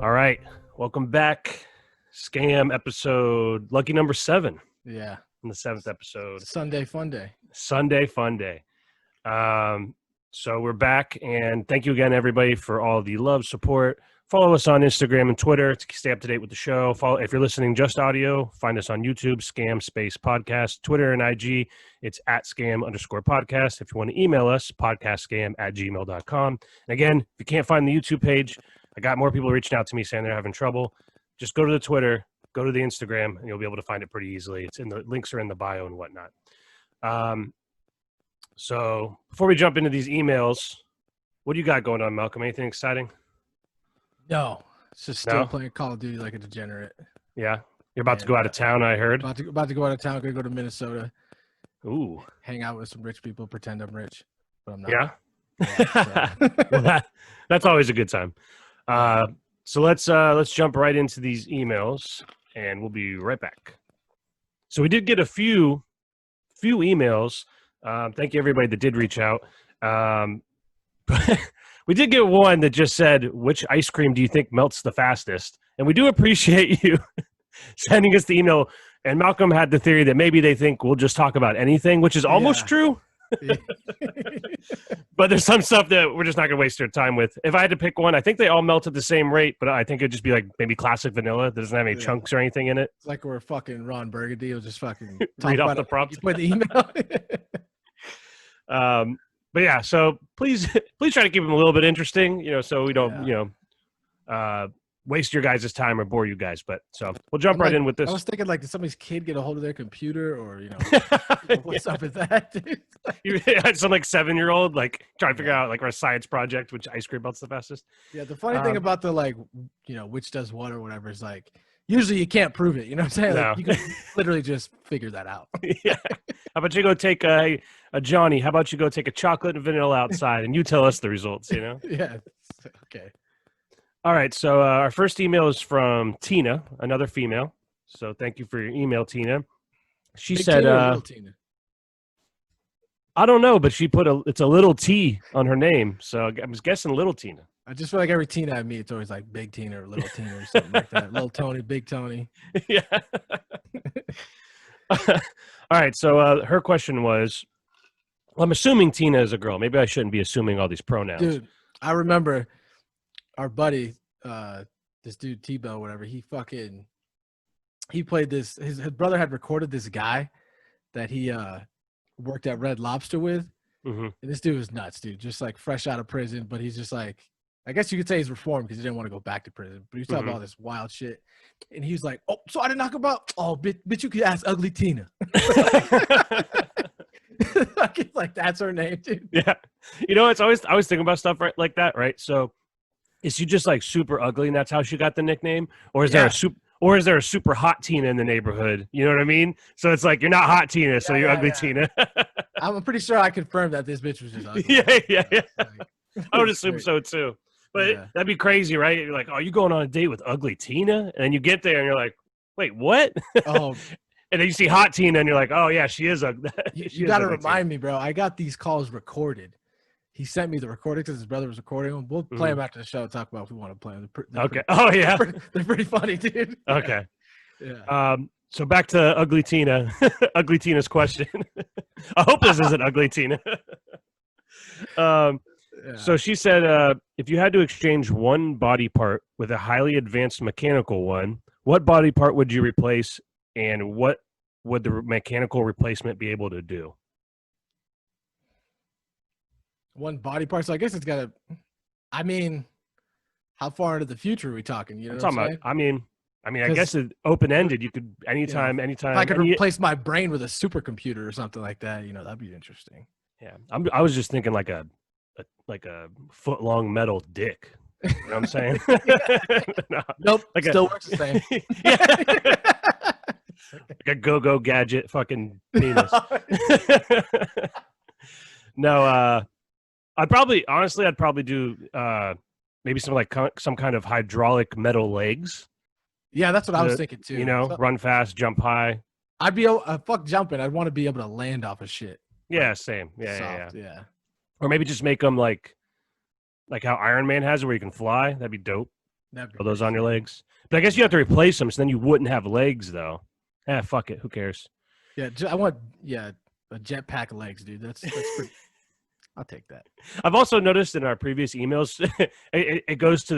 All right. Welcome back. Scam episode, lucky number 7 Yeah. in the 7th episode. Sunday Funday. Sunday Funday. So we're back, and thank you again, everybody, for all the love, support. Follow us on Instagram and Twitter to stay up to date with the show. If you're listening just audio, find us on YouTube, Scam Space Podcast, Twitter and IG. It's at scam_podcast. If you want to email us, podcastscam@gmail.com. And again, if you can't find the YouTube page, I got more people reaching out to me saying they're having trouble. Just go to the Twitter, go to the Instagram, and you'll be able to find it pretty easily. It's in the links are in the bio and whatnot. So before we jump into these emails, what do you got going on, Malcolm? Anything exciting? No, it's just still playing Call of Duty like a degenerate. Yeah, you're about to go out of town, I heard. About to go out of town. Gonna go to Minnesota. Ooh, hang out with some rich people. Pretend I'm rich, but I'm not. Yeah. So. Well, that's always a good time. So let's jump right into these emails, and we'll be right back. So we did get a few emails. Thank you everybody that did reach out. We did get one that just said, "Which ice cream do you think melts the fastest?" And we do appreciate you sending us the email. And Malcolm had the theory that maybe they think we'll just talk about anything, which is almost true. But there's some stuff that we're just not going to waste their time with. If I had to pick one, I think they all melt at the same rate, but I think it'd just be like maybe classic vanilla that doesn't have any chunks or anything in it. It's like we're fucking Ron Burgundy. We'll just fucking read off the prompts. You put the email. But yeah, so please try to keep them a little bit interesting, so we don't, waste your guys' time or bore you guys. But so we'll jump right in with this. I was thinking, like, did somebody's kid get a hold of their computer, or what's up with that, dude? You had some like 7-year-old like trying to figure out like our science project which ice cream melts the fastest. Yeah, the funny thing about the which does what or whatever is like usually you can't prove it. You know what I'm saying? No. Like, you can literally just figure that out. Yeah. How about you go take a Johnny? How about you go take a chocolate and vanilla outside and you tell us the results? Yeah. Okay. All right. So our first email is from Tina, another female. So thank you for your email, Tina. She Big said, Tina or little Tina? I don't know, but she put it's a little T on her name. So I was guessing little Tina. I just feel like every Tina I meet, it's always like Big Tina or Little Tina or something like that. Little Tony, Big Tony. Yeah. All right. So her question was, I'm assuming Tina is a girl. Maybe I shouldn't be assuming all these pronouns. Dude, I remember our buddy, this dude T-Bell, whatever, he played this. His brother had recorded this guy that he worked at Red Lobster with. Mm-hmm. And this dude was nuts, dude. Just like fresh out of prison, but he's just like, I guess you could say he's reformed because he didn't want to go back to prison. But he was talking about all this wild shit. And he was like, "Oh, so I didn't knock about. Oh, bitch, you could ask Ugly Tina." Like that's her name, dude. Yeah. It's always I was thinking about stuff like that, right? So is she just like super ugly and that's how she got the nickname? Or is there a super hot Tina in the neighborhood? You know what I mean? So it's like you're not hot Tina, so you're ugly Tina. I'm pretty sure I confirmed that this bitch was just ugly. Yeah. I would assume so too. But that'd be crazy, right? You're like, "Oh, you going on a date with ugly Tina?" And then you get there and you're like, "Wait, what?" Oh. And then you see hot Tina and you're like, "Oh yeah, she is ugly." You got to remind me, bro. I got these calls recorded. He sent me the recording because his brother was recording them. We'll play them after the show and talk about if we want to play them. Okay. Oh yeah. They're pretty funny, dude. Okay. Yeah. So back to ugly Tina. Ugly Tina's question. I hope this isn't ugly Tina. So she said, if you had to exchange one body part with a highly advanced mechanical one, what body part would you replace, and what would the mechanical replacement be able to do? One body part. So I guess it's got to. I mean, how far into the future are we talking? You know, what I'm saying? I guess it's open ended. You could anytime. If I could replace my brain with a supercomputer or something like that, that'd be interesting. Yeah, I was just thinking like a foot-long metal dick. You know what I'm saying? No, nope. Still works the same. Like a go-go gadget fucking penis. No, I'd probably do maybe some kind of hydraulic metal legs. Yeah, that's what I was thinking too. Run fast, jump high. I'd be fuck jumping. I'd want to be able to land off of shit. Yeah, same. Yeah. Or maybe just make them like how Iron Man has it, where you can fly. That'd be dope. That'd be Put those on crazy. your legs. But I guess you have to replace them, so then you wouldn't have legs, though. Fuck it. Who cares? Yeah, I want a jetpack legs, dude. That's pretty. I'll take that. I've also noticed in our previous emails, it goes to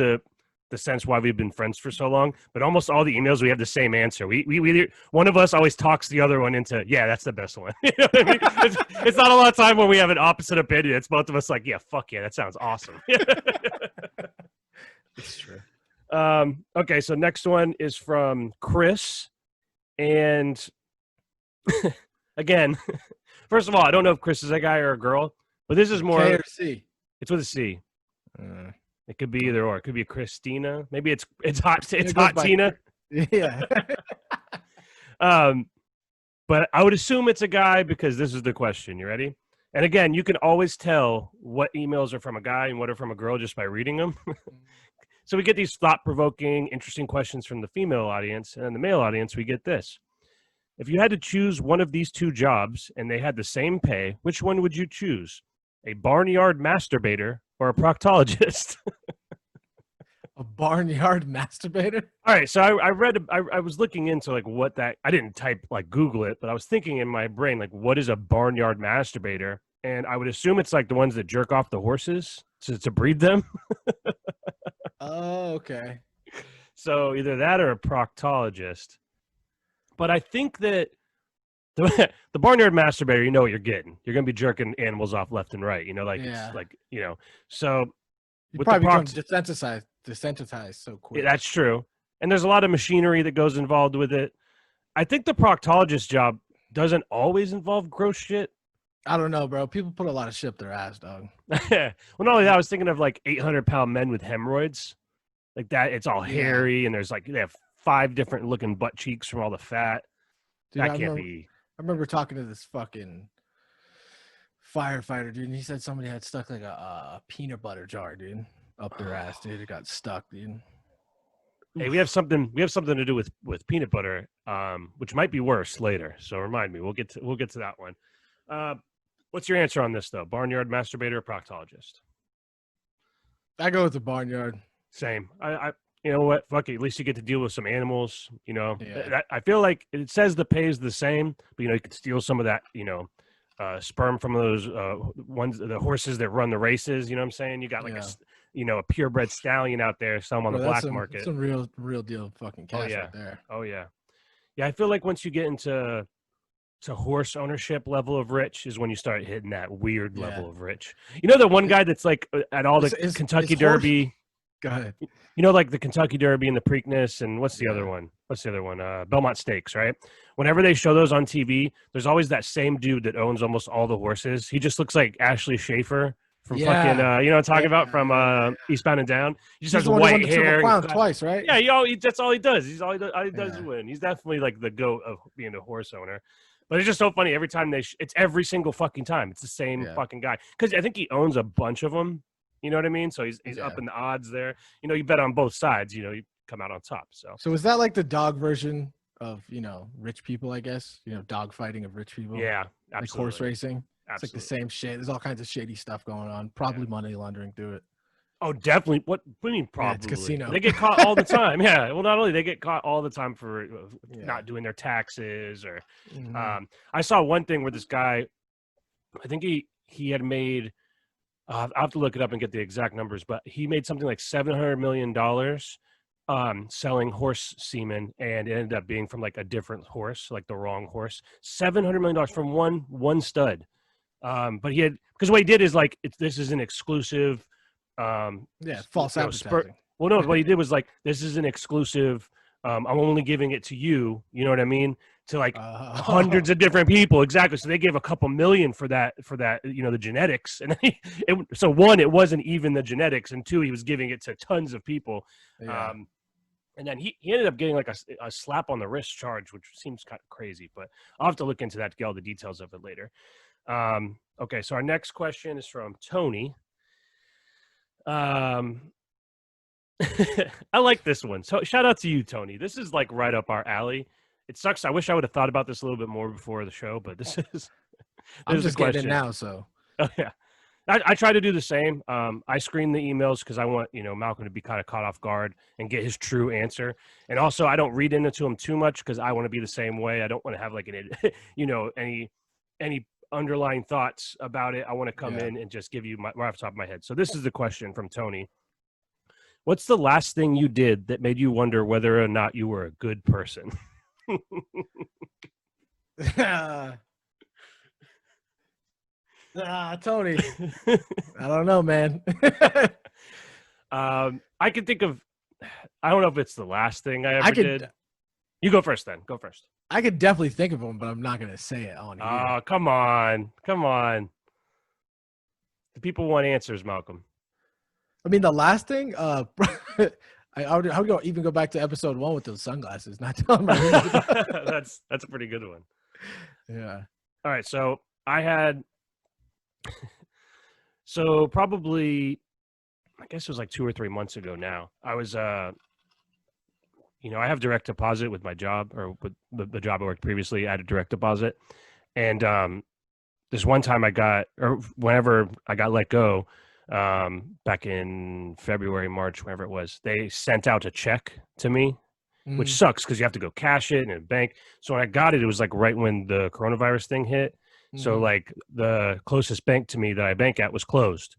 the sense why we've been friends for so long. But almost all the emails we have the same answer. We one of us always talks the other one into, yeah, that's the best one. You know what I mean? It's not a lot of time when we have an opposite opinion. It's both of us like, yeah, fuck yeah, that sounds awesome. It's true. Okay, so next one is from Chris, and again, first of all, I don't know if Chris is a guy or a girl, but this is more K or C. It's with a C. It could be either or. It could be a Christina. Maybe it's hot. It's It goes hot by- Tina. Yeah. But I would assume it's a guy because this is the question. You ready? And again, you can always tell what emails are from a guy and what are from a girl just by reading them. So we get these thought-provoking, interesting questions from the female audience, and in the male audience, we get this. If you had to choose one of these two jobs and they had the same pay, which one would you choose? A barnyard masturbator or a proctologist? A barnyard masturbator? All right, so I was looking into like what that, I didn't type like Google it, but I was thinking in my brain, like, what is a barnyard masturbator? And I would assume it's like the ones that jerk off the horses to breed them. Oh, okay. So either that or a proctologist. But I think that the barnyard masturbator, you know what you're getting. You're going to be jerking animals off left and right, you know, like, Yeah. it's like, you know, so You with probably the become desensitized so quick. that's true. And there's a lot of machinery that goes involved with it. I think the proctologist job doesn't always involve gross shit. I don't know, bro. People put a lot of shit up their ass, dog. Well, not only that, I was thinking of like 800-pound men with hemorrhoids. Like that, it's all hairy, and there's like, they have 5 different looking butt cheeks from all the fat. Dude, That can't be. I remember talking to this fucking firefighter, dude, and he said somebody had stuck like a peanut butter jar, dude, up their ass, dude. It got stuck, dude. Hey, we have something to do with peanut butter, which might be worse later. So remind me. We'll get to that one. What's your answer on this though? Barnyard masturbator or proctologist? I go with the barnyard. Same. I you know what? Fuck it. At least you get to deal with some animals. You know, Yeah. I feel like it says the pay is the same, but you know, you could steal some of that. You know, sperm from those ones, the horses that run the races. You know what I'm saying? You got like a purebred stallion out there, some on the black market. Some real deal fucking cash right there. Oh yeah, yeah. I feel like once you get into horse ownership level of rich is when you start hitting that weird level of rich. You know, the one guy that's like at all the Kentucky Derby. Go ahead. You know, like the Kentucky Derby and the Preakness, and what's the other one? Belmont Stakes, right? Whenever they show those on TV, there's always that same dude that owns almost all the horses. He just looks like Ashley Schaefer from fucking, you know what I'm talking about, from Eastbound and Down. He just has white hair. Twice, right? Yeah, that's all he does. All he does is win. He's definitely like the goat of being a horse owner. But it's just so funny. Every time it's every single fucking time. It's the same fucking guy. Because I think he owns a bunch of them. You know what I mean? So he's up in the odds there. You know, you bet on both sides. You know, you come out on top. So is that like the dog version of, you know, rich people, I guess? You know, dog fighting of rich people? Yeah, absolutely. Like horse racing? Absolutely. It's like the same shit. There's all kinds of shady stuff going on. Probably money laundering through it. Oh, definitely. What do you mean probably? It's casino. They get caught all the time. Yeah. Well, not only they get caught all the time for not doing their taxes or I saw one thing where this guy, I think he had made I'll have to look it up and get the exact numbers, but he made something like $700 million selling horse semen, and it ended up being from like a different horse, like the wrong horse. $700 million from one stud. But he had, because what he did is like, this is an exclusive. False advertising. Well, no, what he did was like, this is an exclusive. I'm only giving it to you. You know what I mean? To like hundreds of different people. Exactly. So they gave a couple million for that, you know, the genetics. And so one, it wasn't even the genetics. And two, he was giving it to tons of people. Yeah. And then he ended up getting like a slap on the wrist charge, which seems kind of crazy, but I'll have to look into that to get all the details of it later. Okay. So our next question is from Tony. I like this one. So shout out to you, Tony. This is like right up our alley. It sucks. I wish I would have thought about this a little bit more before the show, but this is. I'm just getting it now, so. Oh yeah. I try to do the same. I screen the emails because I want, Malcolm to be kind of caught off guard and get his true answer. And also, I don't read into him too much because I want to be the same way. I don't want to have like any underlying thoughts about it. I want to come in and just give you right off the top of my head. So this is the question from Tony. What's the last thing you did that made you wonder whether or not you were a good person? Tony. I don't know, man. I can think of, I don't know if it's the last thing I ever did. You go first then. Go first. I could definitely think of them, but I'm not going to say it on here. Oh, come on. Come on. The people want answers, Malcolm. I mean, the last thing, I would even go back to episode 1 with those sunglasses. Not telling my That's a pretty good one. Yeah. All right. So I had, so probably, I guess it was like 2 or 3 months ago now. I was, I have direct deposit with my job, or with the job I worked previously. I had a direct deposit. And this one time whenever I got let go, back in February, March, whenever it was, they sent out a check to me, which sucks because you have to go cash it in a bank. So when I got it, it was like right when the coronavirus thing hit. So like the closest bank to me that I bank at was closed.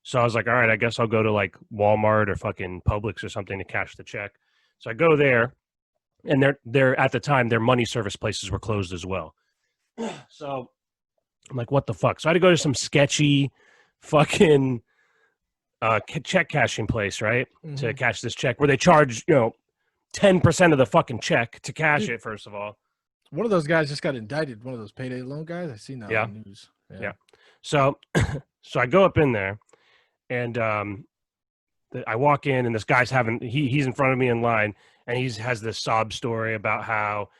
So I was like, all right, I guess I'll go to like Walmart or fucking Publix or something to cash the check. So I go there, and they're at the time, their money service places were closed as well. So I'm like, what the fuck? So I had to go to some sketchy fucking check cashing place, right? To cash this check, where they charge, 10% of the fucking check to cash it, first of all. One of those guys just got indicted. One of those payday loan guys. I seen that on the news. Yeah. So I go up in there, and I walk in, and this guy's he's in front of me in line, and he has this sob story about how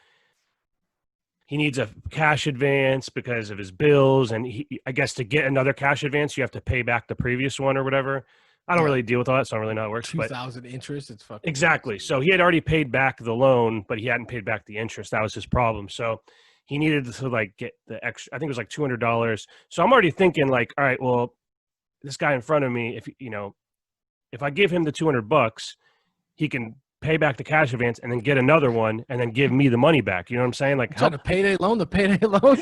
he needs a cash advance because of his bills. And I guess to get another cash advance, you have to pay back the previous one or whatever. I don't really deal with all that, so I don't really know how it works. 2,000 interest, it's fucking exactly. So he had already paid back the loan, but he hadn't paid back the interest. That was his problem. So he needed to like get the extra. I think it was like $200. So I'm already thinking like, all right, well, this guy in front of me, if I give him the $200, he can pay back the cash advance and then get another one and then give me the money back. You know what I'm saying? Like, trying to payday loan the payday loan.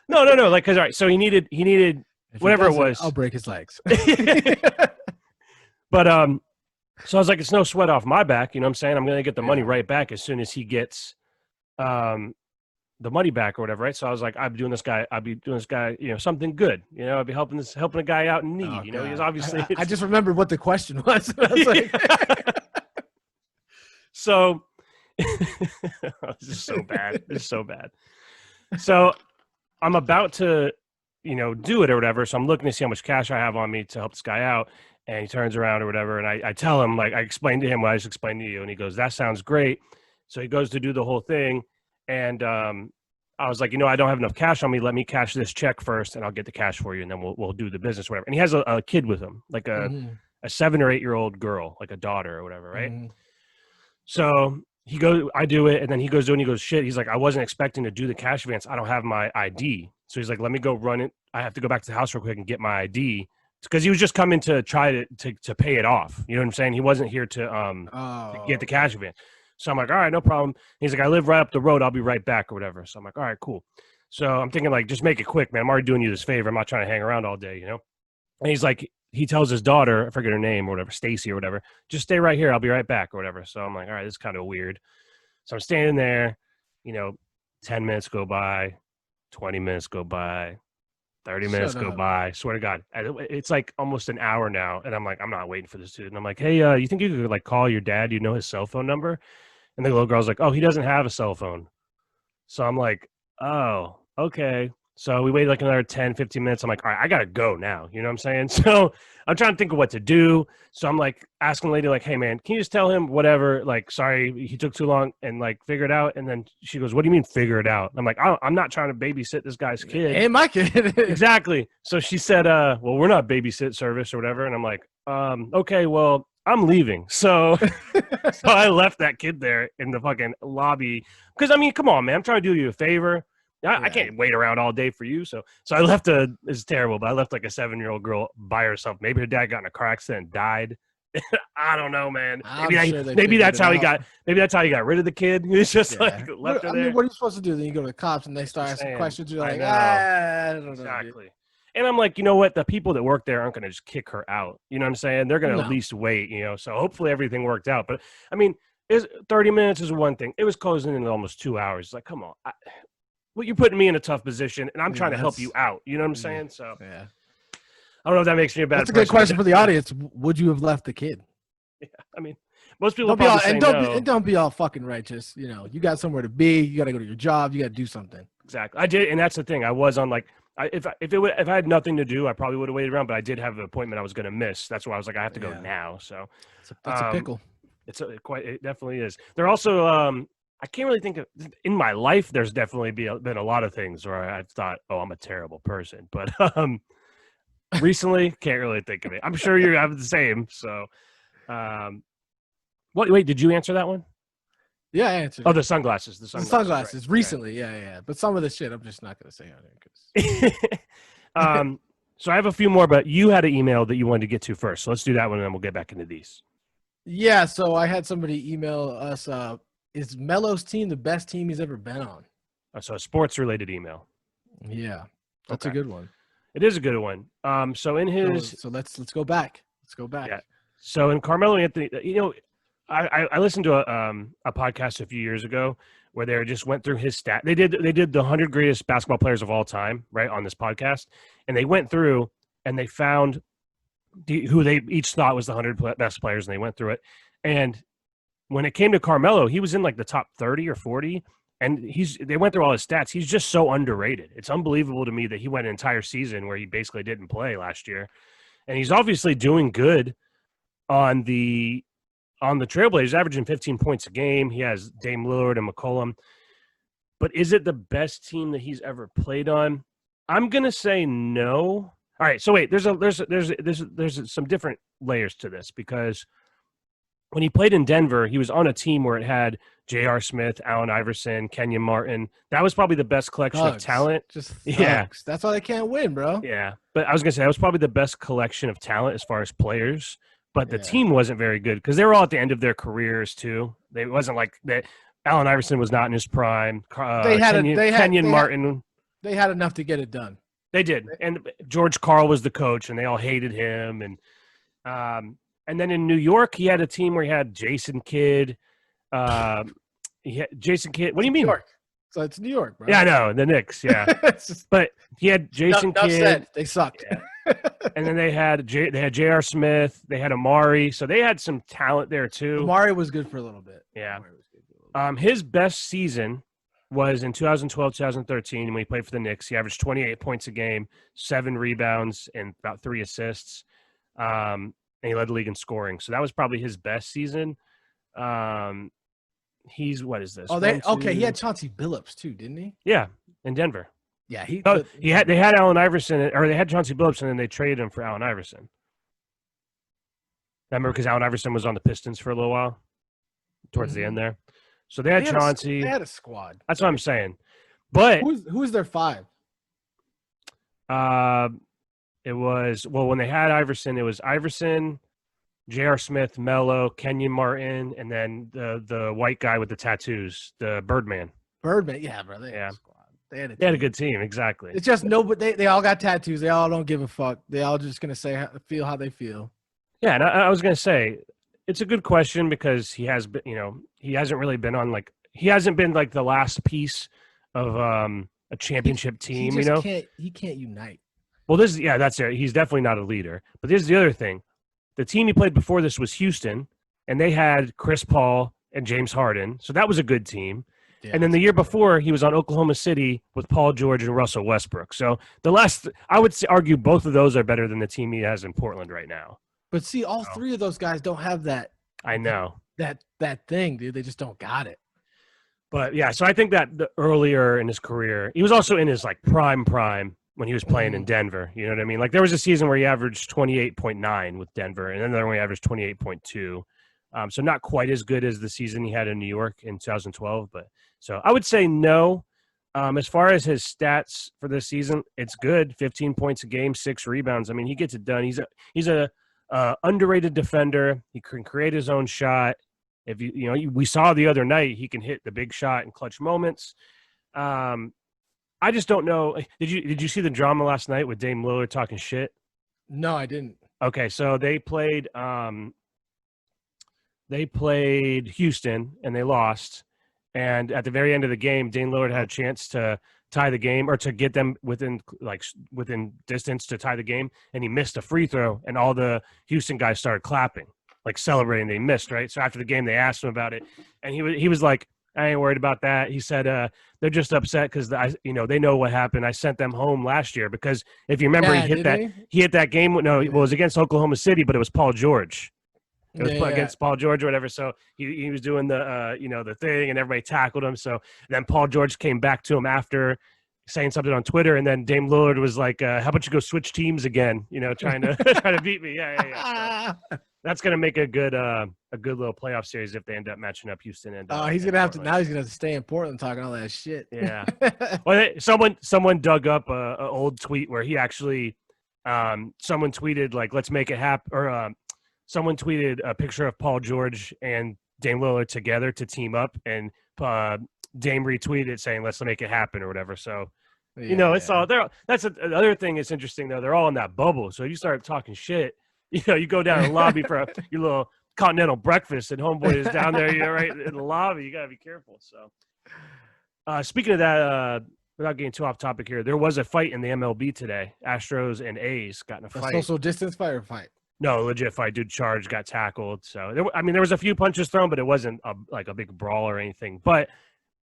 No. Like, cause all right. So he needed whatever it was. I'll break his legs. But so I was like, it's no sweat off my back. You know what I'm saying? I'm gonna get the money right back as soon as he gets the money back or whatever, right? So I was like, I'll be doing this guy, something good. I'd be helping a guy out in need. Oh, he's obviously. I just remembered what the question was. I was like, so this is so bad. This is so bad. So I'm about to, do it or whatever. So I'm looking to see how much cash I have on me to help this guy out. And he turns around or whatever. And I tell him, like, I explained to him what I just explained to you. And he goes, that sounds great. So he goes to do the whole thing. And I was like, I don't have enough cash on me. Let me cash this check first, and I'll get the cash for you. And then we'll do the business, or whatever. And he has a kid with him, like a 7 or 8 year old girl, like a daughter or whatever. Right. So I do it. And then he goes doing, he goes, shit. He's like, I wasn't expecting to do the cash advance. I don't have my ID. So he's like, let me go run it. I have to go back to the house real quick and get my ID. Because he was just coming to try to pay it off. You know what I'm saying? He wasn't here to get the cash advance. So I'm like, all right, no problem. He's like, I live right up the road. I'll be right back or whatever. So I'm like, all right, cool. So I'm thinking like, just make it quick, man. I'm already doing you this favor. I'm not trying to hang around all day, And he's like, he tells his daughter, I forget her name or whatever, Stacy or whatever, just stay right here. I'll be right back or whatever. So I'm like, all right, this is kind of weird. So I'm standing there, 10 minutes go by, 20 minutes go by. 30 minutes go by. Swear to God. It's like almost an hour now. And I'm like, I'm not waiting for this dude. And I'm like, hey, you think you could like call your dad? You know his cell phone number? And the little girl's like, oh, he doesn't have a cell phone. So I'm like, oh, okay. So we waited like another 10, 15 minutes. I'm like, all right, I got to go now. You know what I'm saying? So I'm trying to think of what to do. So I'm like asking the lady, like, hey, man, can you just tell him whatever? Like, sorry, he took too long and like figure it out. And then she goes, what do you mean figure it out? I'm like, I'm not trying to babysit this guy's kid. Hey, my kid. Exactly. So she said, well, we're not babysit service or whatever. And I'm like, okay, well, I'm leaving. So I left that kid there in the fucking lobby. Because, I mean, come on, man. I'm trying to do you a favor. I can't wait around all day for you. So I left it's terrible, but I left like a 7-year-old girl by herself. Maybe her dad got in a car accident and died. I don't know, man. Maybe that's how he got rid of the kid. He's just like left her there. What are you supposed to do? Then you go to the cops and they start asking questions. You're like, I don't know. Exactly. And I'm like, you know what? The people that work there aren't going to just kick her out. You know what I'm saying? They're going to at least wait, So hopefully everything worked out. But I mean, 30 minutes is one thing. It was closing in almost 2 hours. Like, come on. You're putting me in a tough position, and I'm trying to help you out. You know what I'm saying? So I don't know if that makes me a bad person. That's a good question for the audience. Would you have left the kid? Yeah, I mean, most people don't be all fucking righteous. You got somewhere to be. You got to go to your job. You got to do something. Exactly. I did, and that's the thing. I was on if I had nothing to do, I probably would have waited around. But I did have an appointment I was going to miss. That's why I was like, I have to go now. So that's a pickle. It definitely is. They're also I can't really think of in my life. There's definitely been a lot of things where I thought, oh, I'm a terrible person. But recently, can't really think of it. I'm sure you have the same. So, wait, did you answer that one? Yeah, I answered. Oh, the sunglasses. The sunglasses. Right. Recently, yeah. But some of the shit, I'm just not going to say on there. So I have a few more, but you had an email that you wanted to get to first. So let's do that one, and then we'll get back into these. Yeah. So I had somebody email us. Is Melo's team the best team he's ever been on? So a sports-related email. Yeah, that's a good one. It is a good one. So in his, so let's go back. Let's go back. Yeah. So in Carmelo Anthony, I listened to a podcast a few years ago where they just went through his stat. They did the 100 greatest basketball players of all time, right, on this podcast, and they went through and they found who they each thought was the 100 best players, and they went through it. And when it came to Carmelo, he was in like the top 30 or 40, and they went through all his stats. He's just so underrated. It's unbelievable to me that he went an entire season where he basically didn't play last year, and he's obviously doing good on the Trailblazers, averaging 15 points a game. He has Dame Lillard and McCollum, but is it the best team that he's ever played on? I'm gonna say no. All right, so wait, there's some different layers to this, because when he played in Denver, he was on a team where it had J.R. Smith, Allen Iverson, Kenyon Martin. That was probably the best collection of talent. Just thugs. Yeah. That's why they can't win, bro. Yeah. But I was going to say, that was probably the best collection of talent as far as players. But the team wasn't very good because they were all at the end of their careers, too. It wasn't like that. Allen Iverson was not in his prime. Kenyon Martin. They had enough to get it done. They did. And George Karl was the coach, and they all hated him. And then in New York, he had a team where he had Jason Kidd. Jason Kidd. What do you mean? New York. So it's New York, bro. Yeah, I know. The Knicks, yeah. But he had Jason Kidd. They sucked. Yeah. And then they had J.R. Smith. They had Amari. So they had some talent there, too. Amari was good for a little bit. Yeah. His best season was in 2012, 2013 when he played for the Knicks. He averaged 28 points a game, 7 rebounds, and about 3 assists. And he led the league in scoring. So that was probably his best season. He's, what is this? He had Chauncey Billups too, didn't he? Yeah, in Denver. Yeah, they had Allen Iverson, or they had Chauncey Billups, and then they traded him for Allen Iverson. Remember, because Allen Iverson was on the Pistons for a little while, towards the end there. So they had Chauncey. They had a squad. That's what I'm saying. But who was their 5? It was, when they had Iverson, it was Iverson, J.R. Smith, Melo, Kenyon Martin, and then the white guy with the tattoos, the Birdman. Yeah, bro. They had a squad. They had a good team, exactly. It's just they all got tattoos. They all don't give a fuck. They all just going to feel how they feel. Yeah, and I was going to say, it's a good question because he has been, he hasn't really been on he hasn't been like the last piece of a championship team, He can't unite. Well, that's it. He's definitely not a leader. But here's the other thing. The team he played before this was Houston, and they had Chris Paul and James Harden. So that was a good team. Yeah, and then the year before, he was on Oklahoma City with Paul George and Russell Westbrook. So I would argue both of those are better than the team he has in Portland right now. But see, all 3 of those guys don't have that. I know. That thing, dude. They just don't got it. But, yeah, so I think that earlier in his career, he was also in his, prime when he was playing in Denver. You know what I mean? There was a season where he averaged 28.9 with Denver, and then the other one he averaged 28.2. So not quite as good as the season he had in New York in 2012. But so I would say no. As far as his stats for this season, it's good. 15 points a game, 6 rebounds. I mean, he gets it done. He's a underrated defender. He can create his own shot. If we saw the other night, he can hit the big shot in clutch moments. I just don't know. Did you see the drama last night with Dame Lillard talking shit? No, I didn't. Okay, so they played Houston and they lost. And at the very end of the game, Dame Lillard had a chance to tie the game or to get them within distance to tie the game, and he missed a free throw, and all the Houston guys started clapping, like celebrating they missed, right? So after the game, they asked him about it, and he was like, I ain't worried about that. He said they're just upset because they know what happened. I sent them home last year because if you remember, he hit that game. No, it was against Oklahoma City, but it was Paul George. It was against Paul George or whatever. So he was doing the the thing, and everybody tackled him. So then Paul George came back to him after saying something on Twitter, and then Dame Lillard was like, "How about you go switch teams again? Trying to beat me." Yeah. So that's gonna make a good little playoff series if they end up matching up Houston and. He's gonna have to now. He's gonna have to stay in Portland talking all that shit. Yeah. Well, someone dug up a old tweet where he actually, someone tweeted like, "Let's make it happen," or someone tweeted a picture of Paul George and Dame Lillard together to team up, and Dame retweeted it saying, "Let's make it happen" or whatever. So, it's all there. That's the other thing that's interesting though. They're all in that bubble. So if you start talking shit, you go down to the lobby for your little continental breakfast, and homeboy is down there, right in the lobby. You gotta be careful. So, speaking of that, without getting too off topic here, there was a fight in the MLB today. Astros and A's got in a fight. A social distance fight or fight? No, legit fight. Dude charged, got tackled. So, there was a few punches thrown, but it wasn't like a big brawl or anything. But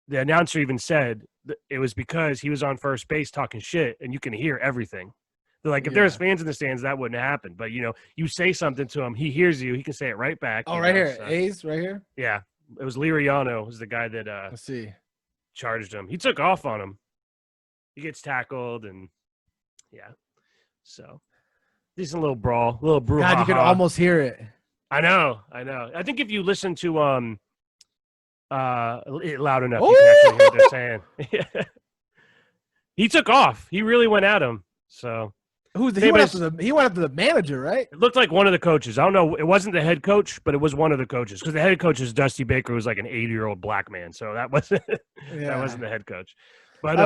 the announcer even said it was because he was on first base talking shit, and you can hear everything. They're like, if there's fans in the stands, that wouldn't happen. But, you say something to him, he hears you. He can say it right back. Oh, right here. So. A's right here? Yeah. It was Liriano was the guy that let's see. Charged him. He took off on him. He gets tackled, and, yeah. So, decent little brawl, little brouhaha. God, you can almost hear it. I know. I think if you listen to it loud enough, you can actually hear what they're saying. He took off. He really went at him. So he went after the manager, right? It looked like one of the coaches. I don't know. It wasn't the head coach, but it was one of the coaches because the head coach is Dusty Baker, who's like an 80-year-old black man. So that wasn't that wasn't the head coach. But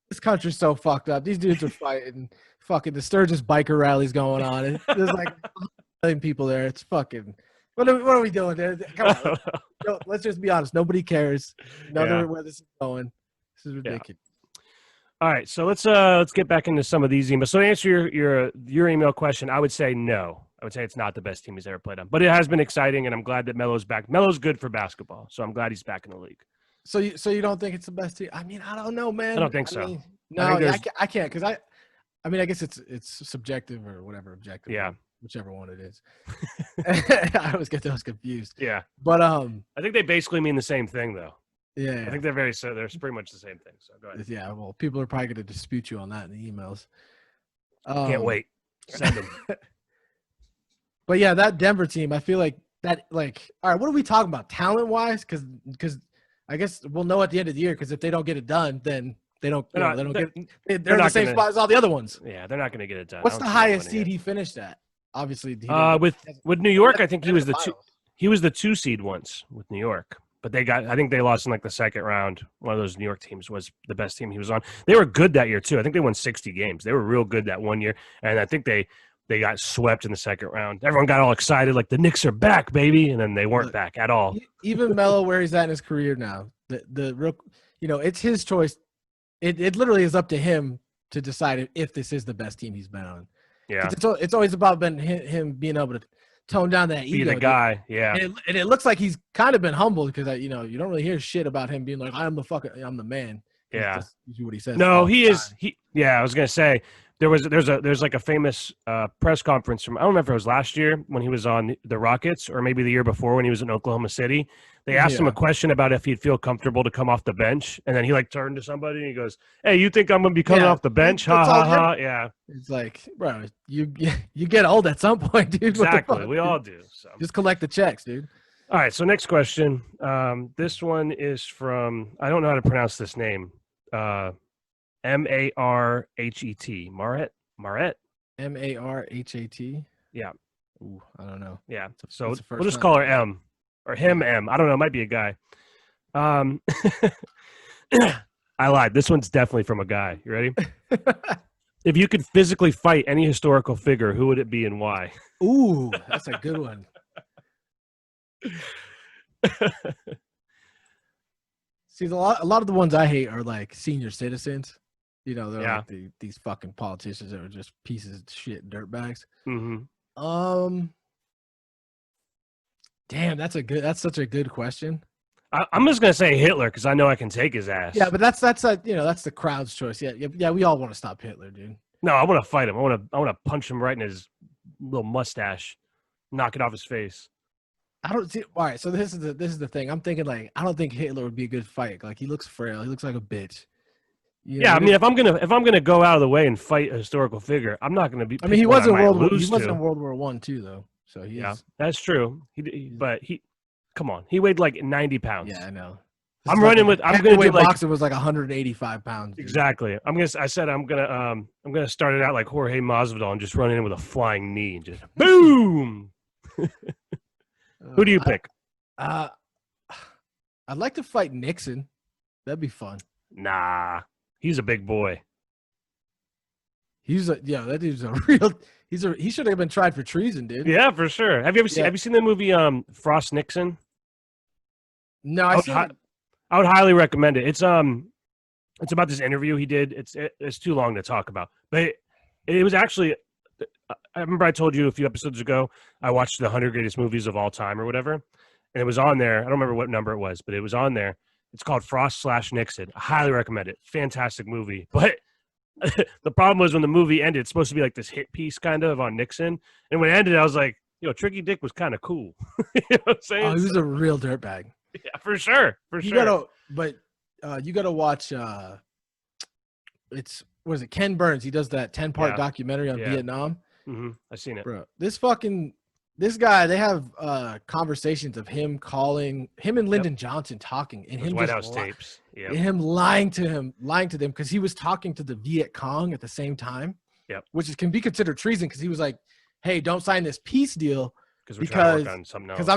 this country's so fucked up. These dudes are fighting. Fucking the Sturgis biker rallies going on. And there's like a million people there. It's fucking. What are we doing there? Come on. Let's just be honest. Nobody cares. Where this is going. This is ridiculous. All right, so let's get back into some of these emails. So to answer your email question, I would say no. I would say it's not the best team he's ever played on, but it has been exciting, and I'm glad that Melo's back. Melo's good for basketball, so I'm glad he's back in the league. So you don't think it's the best team? I mean, I don't know, man. I don't think so. I can't because I mean, I guess it's subjective or whatever objective. Yeah. Whichever one it is. I always get those confused. Yeah. But I think they basically mean the same thing though. Yeah. I think they're pretty much the same thing. So go ahead. Yeah, well, people are probably going to dispute you on that in the emails. Can't wait. Send them. But yeah, that Denver team, I feel like all right, what are we talking about talent-wise? Because I guess we'll know at the end of the year because if they don't get it done, then they're in the same spot as all the other ones. Yeah, they're not going to get it done. What's the highest seed he finished at? Obviously, with New York, I think he was the 2 seed once with New York. But I think they lost in like the second round. One of those New York teams was the best team he was on. They were good that year too. I think they won 60 games. They were real good that one year. And I think they got swept in the second round. Everyone got all excited, like the Knicks are back, baby. And then they weren't back at all. Even Melo, where he's at in his career now, the real, it's his choice. It literally is up to him to decide if this is the best team he's been on. Yeah. It's always about him being able to tone down that ego. Be the guy, yeah. And it looks like he's kind of been humbled because you don't really hear shit about him being like, I'm the man. Yeah. That's what he says. No, he is. I was gonna say there's like a famous press conference from I don't remember if it was last year when he was on the Rockets or maybe the year before when he was in Oklahoma City. They asked him a question about if he'd feel comfortable to come off the bench, and then he like turned to somebody and he goes, "Hey, you think I'm gonna be coming off the bench? Ha ha ha!" Yeah, it's like, bro, you get old at some point, dude. Exactly, we all do. So just collect the checks, dude. All right, so next question. This one is from I don't know how to pronounce this name. Marhet. Marhet. Marhat. Yeah. Ooh, I don't know. Yeah. What's So the we'll first just one? call her M or him Yeah. M. I don't know. It might be a guy. I lied. This one's definitely from a guy. You ready? If you could physically fight any historical figure, who would it be and why? Ooh, that's a good one. See, a lot of the ones I hate are like senior citizens. You know, they're Yeah. like these fucking politicians that are just pieces of shit, dirtbags. Mm-hmm. Damn, that's such a good question. I'm just gonna say Hitler because I know I can take his ass. Yeah, but that's that's the crowd's choice. Yeah. We all want to stop Hitler, dude. No, I want to fight him. I want to punch him right in his little mustache, knock it off his face. I don't see. All right, so this is the thing. I'm thinking like I don't think Hitler would be a good fight. Like he looks frail. He looks like a bitch. You know, Yeah, I mean, if I'm gonna go out of the way and fight a historical figure, I'm not gonna be. I mean, he one was I in might lose he was to. in World War One too, though. So he's Yeah, that's true. But come on, he weighed like 90 pounds. yeah, I know. I'm gonna do like boxing was like 185 pounds. Dude. Exactly. I'm gonna start it out like Jorge Masvidal and just run in with a flying knee and just boom. Who do you pick? I'd like to fight Nixon. That'd be fun. Nah, he's a big boy. That dude's a real. He should have been tried for treason, dude. Yeah, for sure. Have you seen the movie Frost Nixon? No, I would highly recommend it. It's about this interview he did. It's too long to talk about, but it was actually. I remember I told you a few episodes ago I watched the 100 greatest movies of all time or whatever, and it was on there. I don't remember what number it was, but it was on there. It's called Frost/Nixon. I highly recommend it. Fantastic movie, but the problem was when the movie ended, it's supposed to be like this hit piece kind of on Nixon, and when it ended, I was like, Tricky Dick was kind of cool. You know what I'm saying? Oh, he was a real dirtbag. Yeah, for sure. You gotta watch. Was it Ken Burns? He does that 10-part documentary on Vietnam. Mm-hmm. I've seen it, bro. This guy, they have conversations of him and Lyndon Johnson talking, and him White House tapes, and him lying to them because he was talking to the Viet Cong at the same time. Yep. Which can be considered treason because he was like, "Hey, don't sign this peace deal because we're trying to work on something else." Because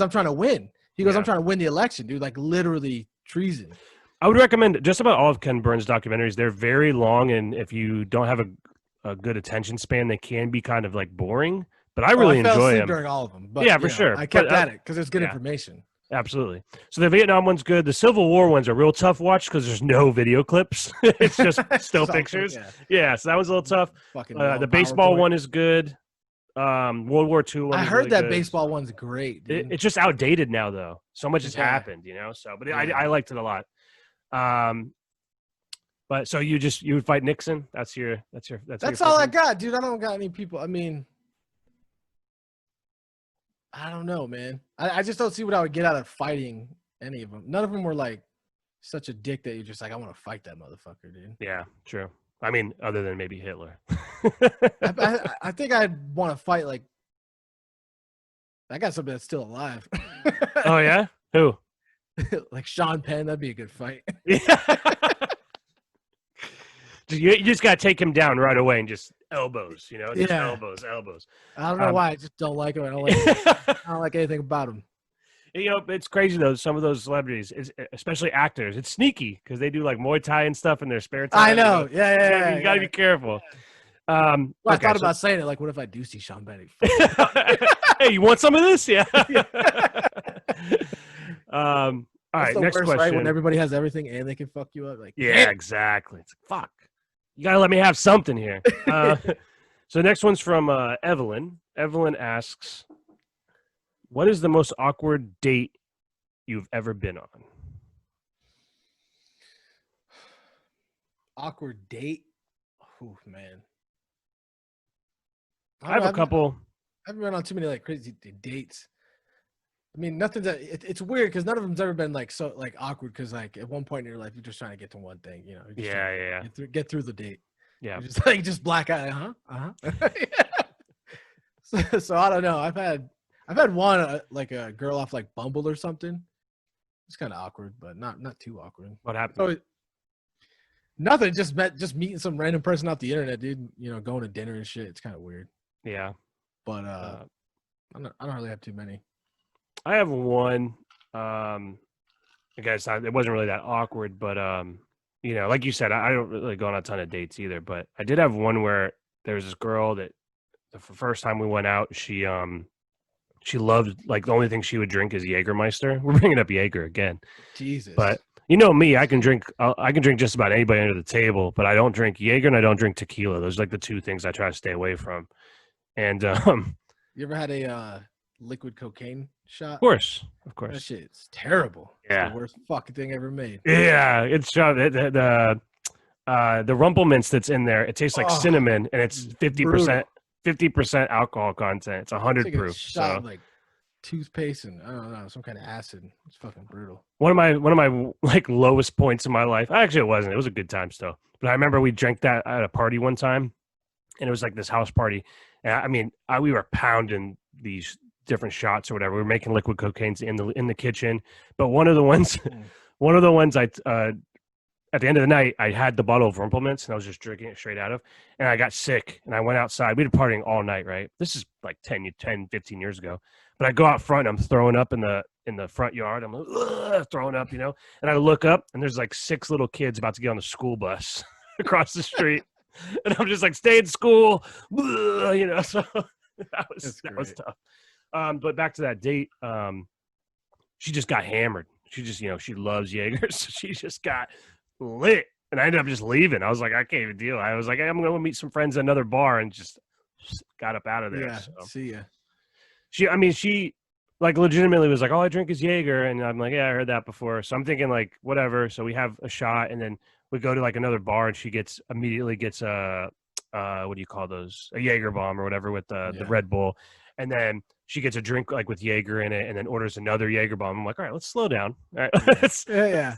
I'm trying to win. He goes, "I'm trying to win the election, dude." Like literally treason. I would recommend just about all of Ken Burns' documentaries. They're very long, and if you don't have a good attention span, they can be kind of like boring. But I really enjoy them during all of them. But, for sure. I kept at it because there's good information. Absolutely. So the Vietnam one's good. The Civil War one's a real tough watch because there's no video clips. It's just still pictures. Yeah, so that was a little tough. The baseball one is good. World War II one. I heard that baseball one's great. Dude. It's just outdated now, though. So much has happened, So, but I liked it a lot. But so you would fight Nixon? That's all I got, dude. I don't got any people. I mean, I don't know, man. I just don't see what I would get out of fighting any of them. None of them were like such a dick that you're just like, I want to fight that motherfucker, dude. Yeah, true. I mean, other than maybe Hitler. I think I'd want to fight like I got somebody that's still alive. Oh yeah? Who? Like Sean Penn, that'd be a good fight. You just gotta take him down right away and just elbows, just elbows. I don't know why. I just don't like him. I don't like anything about him. It's crazy though. Some of those celebrities, especially actors, it's sneaky because they do like Muay Thai and stuff in their spare time. I know. Yeah. You gotta be careful. I thought about saying it. Like, what if I do see Sean Penn? Hey, you want some of this? Yeah. All right, next question. Right? When everybody has everything and they can fuck you up. Like, yeah, exactly. It's like, fuck. You gotta let me have something here. So next one's from Evelyn. Evelyn asks, "What is the most awkward date you've ever been on?" Awkward date? Oh man, I have a couple. I haven't been on too many like crazy dates. I mean, nothing's. It's weird because none of them's ever been like so like awkward because like at one point in your life you're just trying to get to one thing, Yeah. Get through the date. Yeah. You're just black out. So I don't know. I've had one like a girl off like Bumble or something. It's kind of awkward, but not too awkward. What happened? So Nothing. Just meeting some random person off the internet, dude. You know, going to dinner and shit. It's kind of weird. Yeah. But I don't really have too many. I have one. Again, it wasn't really that awkward, but you know, like you said, I don't really go on a ton of dates either. But I did have one where there was this girl that the first time we went out, she loved, like, the only thing she would drink is Jägermeister. We're bringing up Jaeger again, Jesus. but you know me, I can drink just about anybody under the table, but I don't drink Jaeger and I don't drink tequila. Those are like the two things I try to stay away from. And you ever had a liquid cocaine shot? Of course. That shit's terrible. Yeah, it's the worst fucking thing ever made. Yeah, it's the Rumplemints that's in there. It tastes like cinnamon, and it's 50% alcohol content. It's 100 proof. Shot of, like, toothpaste and I don't know, some kind of acid. It's fucking brutal. One of my like lowest points in my life. Actually, it wasn't. It was a good time still. But I remember we drank that at a party one time, and it was like this house party. And I mean, we were pounding these different shots or whatever. We were making liquid cocaine in the kitchen. But one of the ones I at the end of the night, I had the bottle of Rumplemints and I was just drinking it straight out of, and I got sick and I went outside. We were partying all night, right? This is like 10, 15 years ago. But I go out front and I'm throwing up in the front yard. I'm like, throwing up, you know, and I look up and there's like 6 little kids about to get on the school bus across the street. And I'm just like, stay in school, you know, so that was tough. But back to that date, she just got hammered. She just, you know, she loves Jaeger. So she just got lit, and I ended up just leaving. I was like, I can't even deal. I was like, I'm going to meet some friends at another bar, and just got up out of there. Yeah, so. see ya. She like legitimately was like, all I drink is Jaeger. And I'm like, yeah, I heard that before. So I'm thinking like, whatever. So we have a shot, and then we go to like another bar, and she immediately gets a, what do you call those? A Jaeger bomb or whatever with the Red Bull. And then she gets a drink like with Jaeger in it, and then orders another Jaeger bomb. I'm like, all right, let's slow down. All right, let's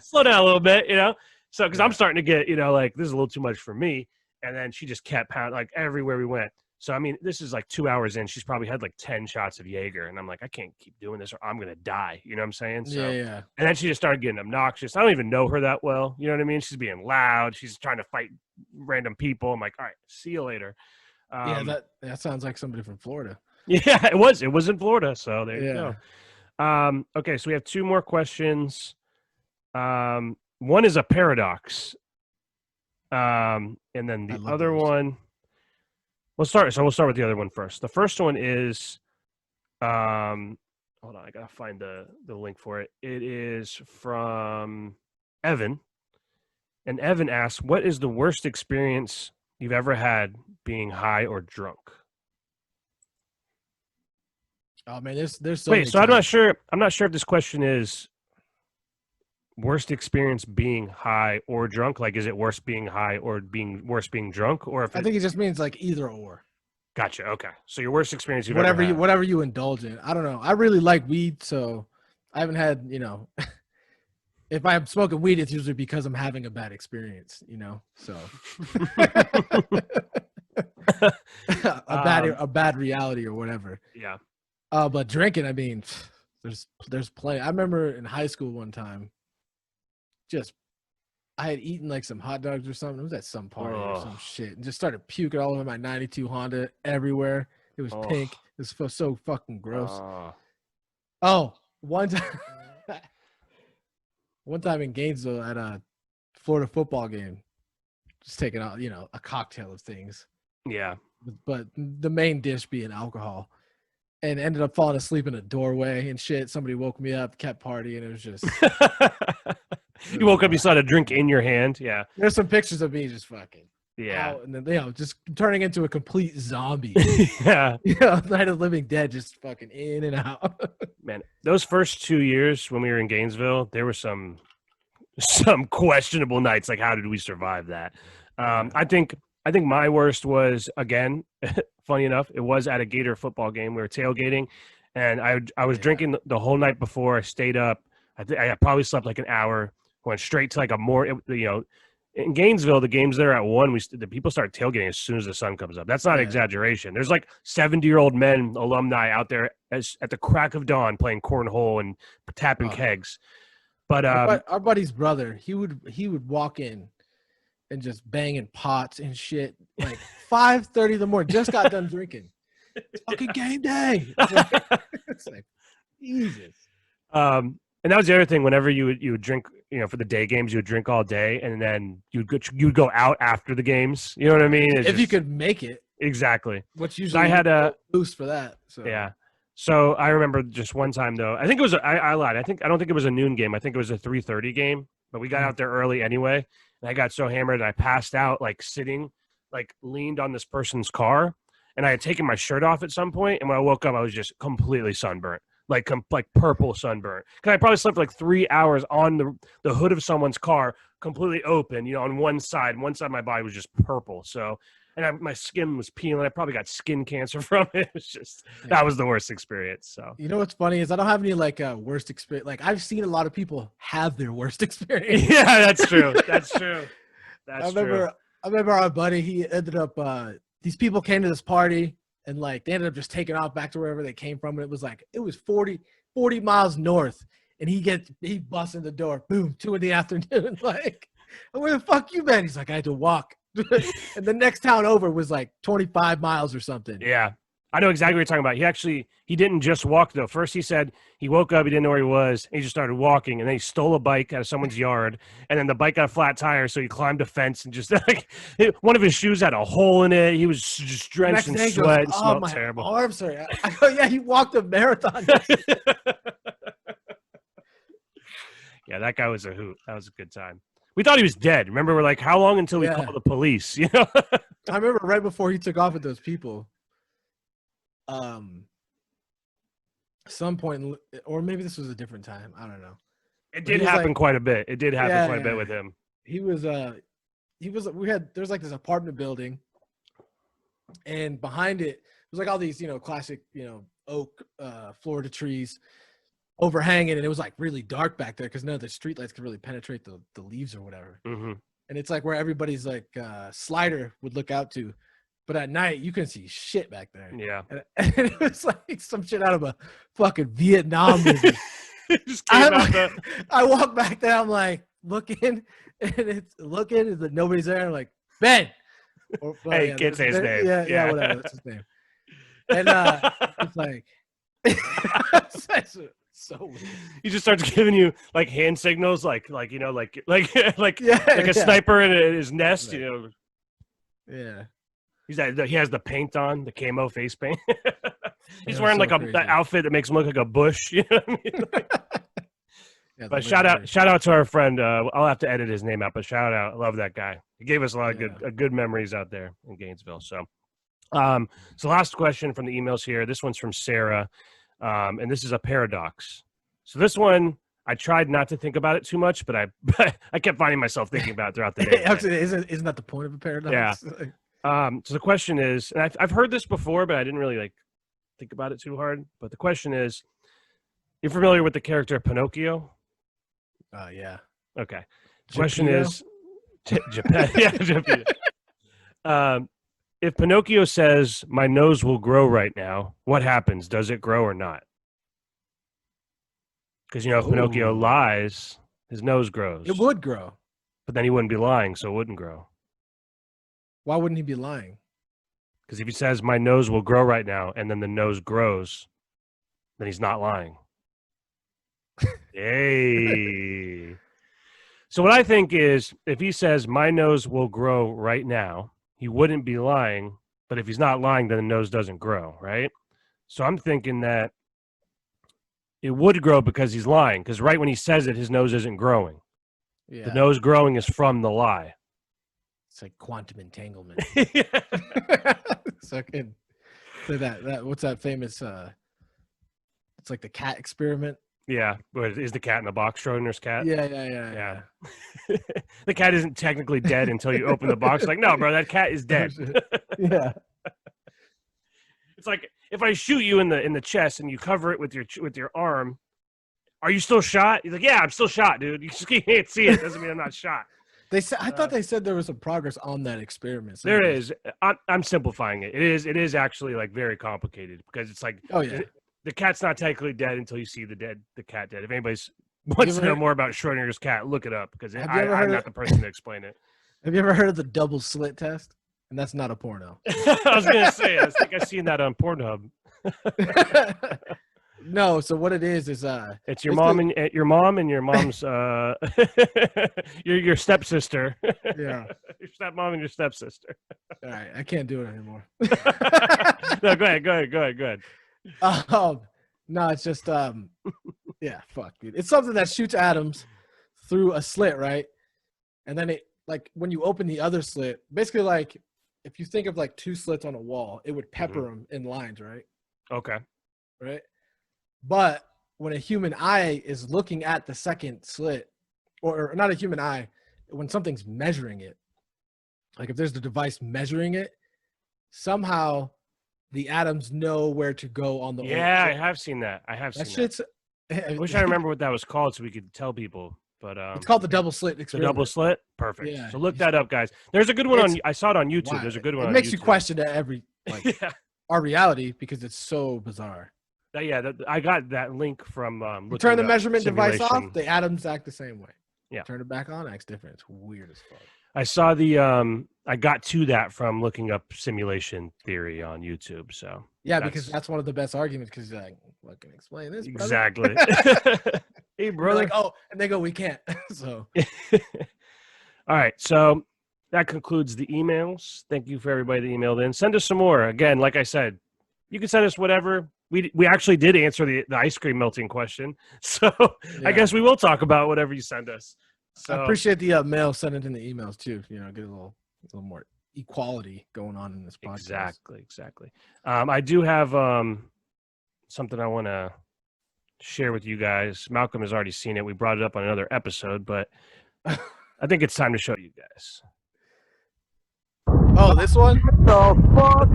slow down a little bit, you know? So, because I'm starting to get, you know, like, this is a little too much for me. And then she just kept pounding, like, everywhere we went. So, I mean, this is like 2 hours in. She's probably had like 10 shots of Jaeger. And I'm like, I can't keep doing this or I'm going to die. You know what I'm saying? So, yeah. And then she just started getting obnoxious. I don't even know her that well. You know what I mean? She's being loud. She's trying to fight random people. I'm like, all right, see you later. That sounds like somebody from Florida. Yeah, it was in Florida. So there you go. Okay, so we have 2 more questions. One is a paradox. And then the other one, we'll start with the other one first. The first one is, hold on, I gotta find the link for it. It is from Evan, and Evan asks, what is the worst experience you've ever had being high or drunk? Oh man, there's so Wait, many so times. I'm not sure if this question is worst experience being high or drunk. Like, is it worse being high or worse being drunk? Or if I think it just means like either or. Gotcha. Okay, so your worst experience you've ever had. Whatever you indulge in. I don't know. I really like weed, so I haven't had, you know, if I'm smoking weed, it's usually because I'm having a bad experience, you know. So a bad reality or whatever. Yeah. But drinking, I mean, there's plenty. I remember in high school one time, I had eaten like some hot dogs or something. It was at some party or some shit, and just started puking all over my '92 Honda everywhere. It was pink. It was so fucking gross. One time in Gainesville at a Florida football game, just taking out, you know, a cocktail of things. Yeah. But the main dish being alcohol. And ended up falling asleep in a doorway and shit. Somebody woke me up, kept partying. It was just. You woke up, you saw a drink in your hand. Yeah. There's some pictures of me just fucking. Yeah. Out, and then, you know, just turning into a complete zombie. Yeah. You know, Night of the Living Dead, just fucking in and out. Man, those first 2 years when we were in Gainesville, there were some questionable nights. Like, how did we survive that? I think my worst was, again, funny enough, it was at a Gator football game. We were tailgating, and I was drinking the whole night before. I stayed up. I probably slept like an hour. Went straight to like in Gainesville, the games there at 1. The people start tailgating as soon as the sun comes up. That's not exaggeration. There's like 70-year-old men, alumni out there at the crack of dawn playing cornhole and tapping kegs. But our buddy's brother, he would walk in and just banging pots and shit. Like 5:30 in the morning, just got done drinking. It's fucking game day. It's like Jesus. And that was the other thing. Whenever you would drink, for the day games, you would drink all day, and then you'd go out after the games. You know what I mean? If you could make it, exactly. which usually I had a boost for that. So yeah. So I remember just one time though. I think it was I lied. I don't think it was a noon game. I think it was a 3:30 game. But we got out there early anyway, and I got so hammered and I passed out like sitting, like leaned on this person's car, and I had taken my shirt off at some point, and when I woke up, I was just completely sunburnt. Like purple sunburn. Because I probably slept for like 3 hours on the hood of someone's car, completely open, on one side. One side of my body was just purple. So, and my skin was peeling. I probably got skin cancer from it. It was just, that was the worst experience. So, you know what's funny is I don't have any like worst experience. Like I've seen a lot of people have their worst experience. Yeah, that's true. That's true. I remember our buddy, he ended up, these people came to this party. And like they ended up just taking off back to wherever they came from. And it was 40 miles north. And he busts in the door, boom, 2 p.m. Like, where the fuck you been? He's like, I had to walk. And the next town over was like 25 miles or something. Yeah. I know exactly what you're talking about. He didn't just walk though. First he said he woke up, he didn't know where he was, and he just started walking, and then he stole a bike out of someone's yard, and then the bike got a flat tire, so he climbed a fence and just like one of his shoes had a hole in it. He was just drenched in sweat and smelled terrible. Oh, I'm sorry. I go, yeah, he walked a marathon. Yeah, that guy was a hoot. That was a good time. We thought he was dead. Remember, we're like, how long until we call the police? I remember right before he took off with those people. Some point, or maybe this was a different time. I don't know. It did happen quite a bit. It did happen quite a bit with him. There's like this apartment building, and behind it was like all these, classic, oak, Florida trees overhanging, and it was like really dark back there because none of the streetlights could really penetrate the leaves or whatever. Mm-hmm. And it's like where everybody's like slider would look out to. But at night, you couldn't see shit back there. Yeah. And it was like some shit out of a fucking Vietnam movie. I walk back there, I'm like looking, and nobody's there. I'm like, Ben. Hey, can't say his name. Yeah, whatever. That's his name. And it's like, so weird. He just starts giving you like hand signals, like a sniper in his nest, Yeah. He has the paint on, the camo face paint. He's wearing like that outfit that makes him look like a bush. You know what I mean? But shout out to our friend. I'll have to edit his name out, but shout out. I love that guy. He gave us a lot of good memories out there in Gainesville. So, last question from the emails here. This one's from Sarah, and this is a paradox. So this one, I tried not to think about it too much, but I kept finding myself thinking about it throughout the day. Actually, isn't that the point of a paradox? Yeah. So the question is, and I've heard this before, but I didn't really think about it too hard. But the question is, you're familiar with the character Pinocchio? Yeah. Okay. The question is, Geppetto. If Pinocchio says, "My nose will grow right now," what happens? Does it grow or not? Because if Pinocchio lies, his nose grows. It would grow, but then he wouldn't be lying, so it wouldn't grow. Why wouldn't he be lying? Because if he says, "My nose will grow right now," and then the nose grows, then he's not lying. Hey. So what I think is, if he says, "My nose will grow right now," he wouldn't be lying. But if he's not lying, then the nose doesn't grow, right? So I'm thinking that it would grow because he's lying. Because right when he says it, his nose isn't growing. Yeah. The nose growing is from the lie. It's like quantum entanglement. So I can say that what's that famous it's like the cat experiment. Yeah, but is the cat in the box Schrodinger's cat? Yeah. The cat isn't technically dead until you open the box. Like, no, bro, that cat is dead. Yeah. It's like if I shoot you in the chest and you cover it with your arm, are you still shot? He's like, yeah, I'm still shot, dude. You just can't see it. Doesn't mean I'm not shot. They said I thought they said there was some progress on that experiment. There is. I'm simplifying it. It is actually like very complicated because it's like, the cat's not technically dead until you see the cat dead. If anybody's wants to know more about Schrodinger's cat, look it up because I'm not the person to explain it. Have you ever heard of the double slit test? And that's not a porno. I was gonna say, I think I've seen that on Pornhub. No, so what it is it's your mom and your mom's your stepsister. Yeah. Your stepmom and your stepsister. All right, I can't do it anymore. No, go ahead. No, it's just yeah, fuck, dude. It's something that shoots atoms through a slit, right? And then it, like, when you open the other slit, basically, like, if you think of like two slits on a wall, it would pepper them in lines, right? Okay. Right. But when a human eye is looking at the second slit, or not a human eye, when something's measuring it, like if there's the device measuring it, somehow the atoms know where to go on the. Yeah, I have seen that. I wish I remember what that was called so we could tell people. But it's called the double slit experiment. The double slit? Perfect. Yeah. So look that up, guys. There's a good one I saw it on YouTube. Wow. There's a good one It on makes YouTube. you question every our reality because it's so bizarre. I got that link from you turn the measurement device simulation. off, the atoms act the same way. Yeah. Turn it back on, acts different. It's weird as fuck. I saw I got to that from looking up simulation theory on YouTube. So because that's one of the best arguments because you're like, what can explain this? Brother? Exactly. Hey, brother. Like, oh, and they go, we can't. So all right. So that concludes the emails. Thank you for everybody that emailed in. Send us some more. Again, like I said, you can send us whatever. We actually did answer the ice cream melting question. So I guess we will talk about whatever you send us. So I appreciate the mail sending in the emails too. You know, get a little more equality going on in this podcast. Exactly. I do have something I want to share with you guys. Malcolm has already seen it. We brought it up on another episode, but I think it's time to show you guys. Oh, this one? The fuck?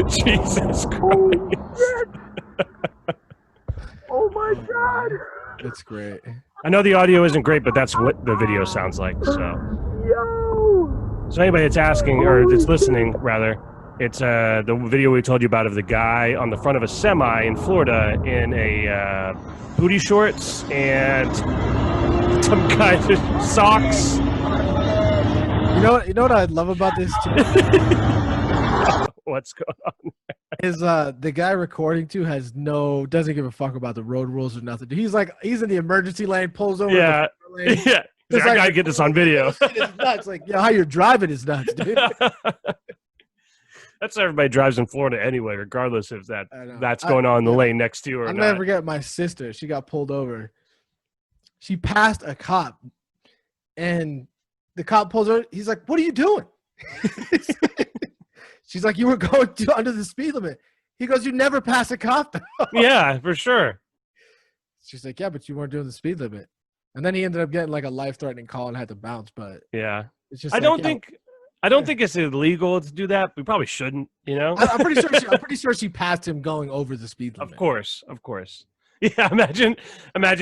Jesus Christ. Oh my God. That's great. I know the audio isn't great, but that's what the video sounds like. So anybody that's asking or that's listening, rather, it's the video we told you about of the guy on the front of a semi in Florida in a booty shorts and some kind of socks. You know what I love about this too? What's going on? Is the guy recording too doesn't give a fuck about the road rules or nothing. He's in the emergency lane, pulls over. Yeah, lane. yeah. Like, I gotta get this on video. It's nuts. Like, how you're driving is nuts, dude. That's how everybody drives in Florida anyway, regardless if that's going on in the lane next to you or not. I'll never forget my sister. She got pulled over. She passed a cop, and the cop pulls her. He's like, "What are you doing?" She's like, "You were going under the speed limit." He goes, "You never pass a cop." Yeah, for sure. She's like, "Yeah, but you weren't doing the speed limit." And then he ended up getting like a life-threatening call and had to bounce. But yeah, it's just I don't think it's illegal to do that. We probably shouldn't. You know, I'm pretty sure she passed him going over the speed limit. Of course. Yeah, imagine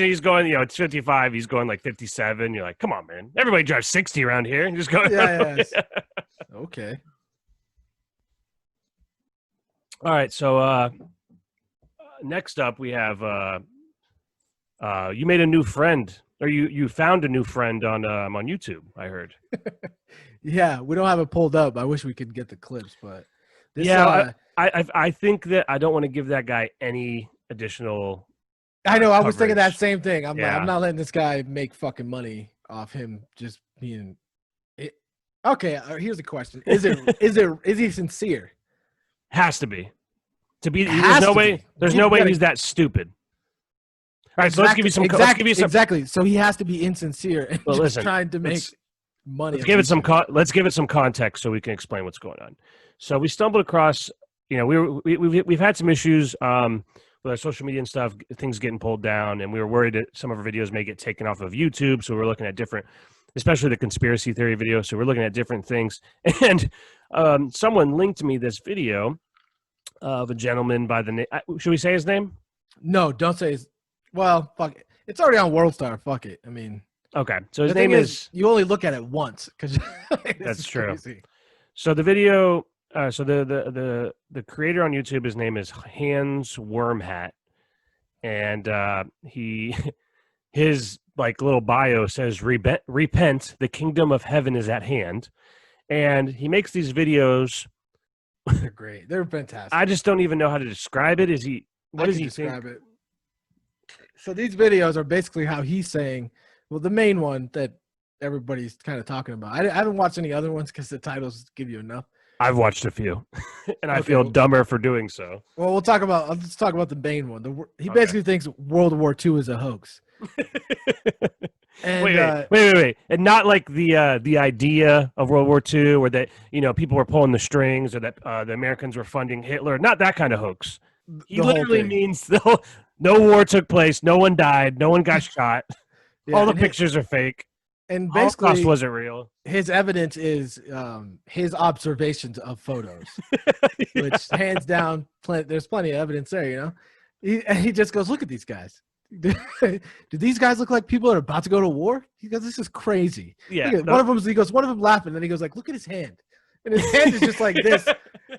he's going, it's 55, he's going like 57. You're like, come on, man. Everybody drives 60 around here and just go. Yeah. Okay. All right, so next up we have you made a new friend, or you found a new friend on YouTube, I heard. Yeah, we don't have it pulled up. I wish we could get the clips, but I think that I don't want to give that guy any additional I know. I was coverage. thinking that same thing. I'm not letting this guy make fucking money off him just being. Okay, here's the question: Is he sincere? Has to be. There's no way he's that stupid. All right, so let's give you some. Exactly. So he has to be insincere and just trying to make money. Let's give it some context so we can explain what's going on. So we stumbled across. We've had some issues. With our social media and stuff, things getting pulled down, and we were worried that some of our videos may get taken off of YouTube. So we're looking at different, especially the conspiracy theory videos. So we're looking at different things. And someone linked me this video of a gentleman by the name. Should we say his name? No, don't say his. Well, fuck it. It's already on WorldStar. Fuck it. I mean. Okay. So his name is. You only look at it once because. That's true. Crazy. So the video. So the creator on YouTube, his name is Hans Wormhat, and he his like little bio says, repent, the kingdom of heaven is at hand. And he makes these videos. They're great. They're fantastic. I just don't even know how to describe it. What does he describe think? it? So these videos are basically how he's saying, well, the main one that everybody's kind of talking about. I haven't watched any other ones because the titles give you enough. I've watched a few, and I Okay, feel well- dumber for doing so. Well, let's talk about the main one. He basically thinks World War II is a hoax. And wait, and not like the idea of World War II, where that people were pulling the strings, or that the Americans were funding Hitler. Not that kind of hoax. He the whole literally thing. means no war took place, no one died, no one got shot. Yeah, All the and pictures are fake. And Holocaust basically, wasn't real. his evidence is his observations of photos, Yeah. which hands down, there's plenty of evidence there. He just goes, look at these guys. Do these guys look like people that are about to go to war? He goes, this is crazy. Yeah, Look at, one of them laughing, and then he goes like, look at his hand, and his hand is just like this.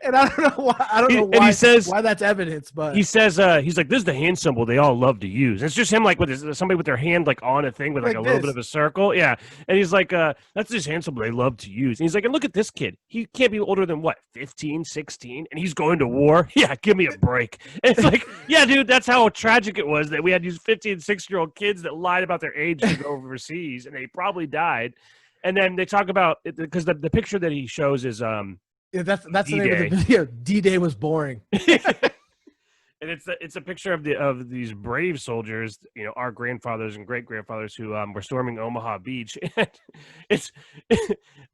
And I don't know why. And he says, why that's evidence, but he says he's like, this is the hand symbol they all love to use. It's just him like with somebody with their hand like on a thing with like a little bit of a circle. Yeah. And he's like, that's just hand symbol they love to use. And he's like, and look at this kid. He can't be older than what, 15, 16, and he's going to war. Yeah, give me a break. And it's like, yeah, dude, that's how tragic it was that we had these 15, 16-year-old kids that lied about their age to go overseas, and they probably died. And then they talk about it because the picture that he shows is yeah, that's the name D-Day. of the video. D-Day was boring. And it's a picture of these brave soldiers, our grandfathers and great grandfathers who were storming Omaha Beach. And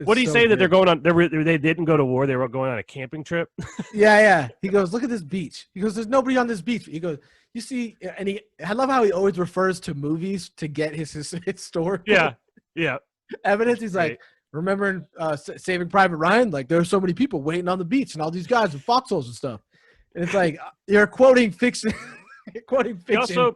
what do you so say that they're good. going on? They didn't go to war. They were going on a camping trip. Yeah. He goes, look at this beach. He goes, there's nobody on this beach. He goes, you see, and I love how he always refers to movies to get his historical Yeah. evidence. He's like, remember in Saving Private Ryan? Like, there were so many people waiting on the beach and all these guys with foxholes and stuff. And it's like, you're quoting fiction. You're quoting fiction.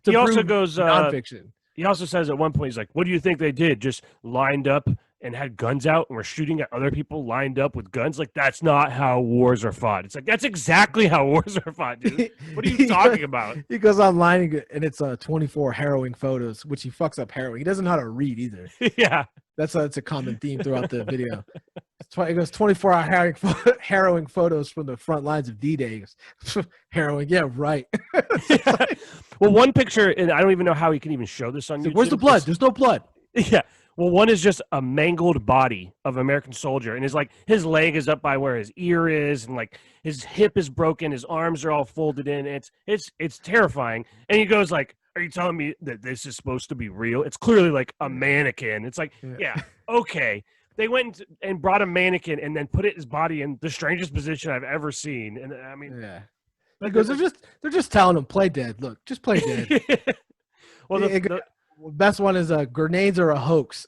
He also goes nonfiction. He also says at one point, he's like, what do you think they did? Just lined up and had guns out and were shooting at other people lined up with guns? Like, that's not how wars are fought. It's like, that's exactly how wars are fought, dude. What are you talking about? He goes online and it's 24 harrowing photos, which he fucks up harrowing. He doesn't know how to read either. Yeah. That's a common theme throughout the video. It goes 24-hour harrowing photos from the front lines of D-Day. Harrowing, yeah, right. Yeah. Well, one picture, and I don't even know how he can even show this on YouTube. Where's the blood? There's no blood. Yeah. Well, one is just a mangled body of an American soldier, and his leg is up by where his ear is, and like his hip is broken, his arms are all folded in. It's terrifying. And he goes like, "Are you telling me that this is supposed to be real? It's clearly like a mannequin." It's like, yeah, okay. They went and brought a mannequin and then put his body in the strangest position I've ever seen. And I mean, yeah. Because they're just telling him, play dead. Look, just play dead. Well, the best one is grenades are a hoax.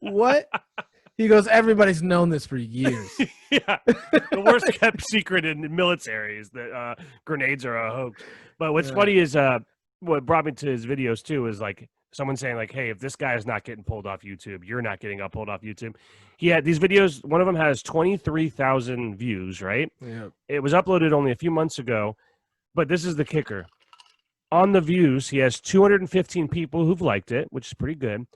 What? He goes, everybody's known this for years. Yeah. The worst kept secret in the military is that grenades are a hoax. But what's funny is what brought me to his videos too is like someone saying like, hey, if this guy is not getting pulled off YouTube, you're not getting pulled off YouTube. He had these videos. One of them has 23,000 views, right? Yeah. It was uploaded only a few months ago, but this is the kicker. On the views, he has 215 people who've liked it, which is pretty good,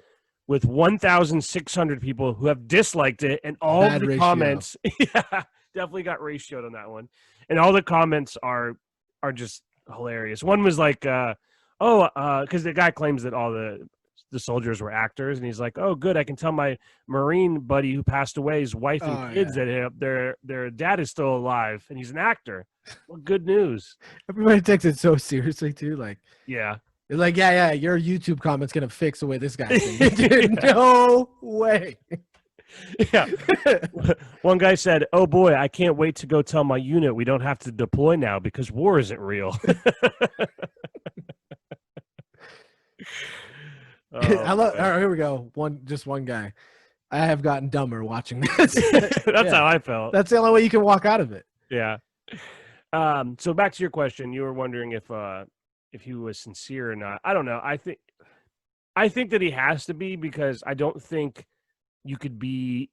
with 1,600 people who have disliked it, and all Bad the ratio. comments, yeah, definitely got ratioed on that one. And all the comments are just hilarious. One was like, because the guy claims that all the soldiers were actors, and he's like, oh, good, I can tell my Marine buddy who passed away's wife and kids that their dad is still alive, and he's an actor. Well, good news. Everybody takes it so seriously too. Like, Yeah. it's like, yeah, your YouTube comment's gonna fix the way this guy's thinking. Dude, no way. Yeah. One guy said, oh boy, I can't wait to go tell my unit we don't have to deploy now because war isn't real. I love. All right, here we go. Just one guy. I have gotten dumber watching this. That's how I felt. That's the only way you can walk out of it. Yeah. So back to your question, you were wondering if he was sincere or not. I don't know. I think that he has to be, because I don't think you could be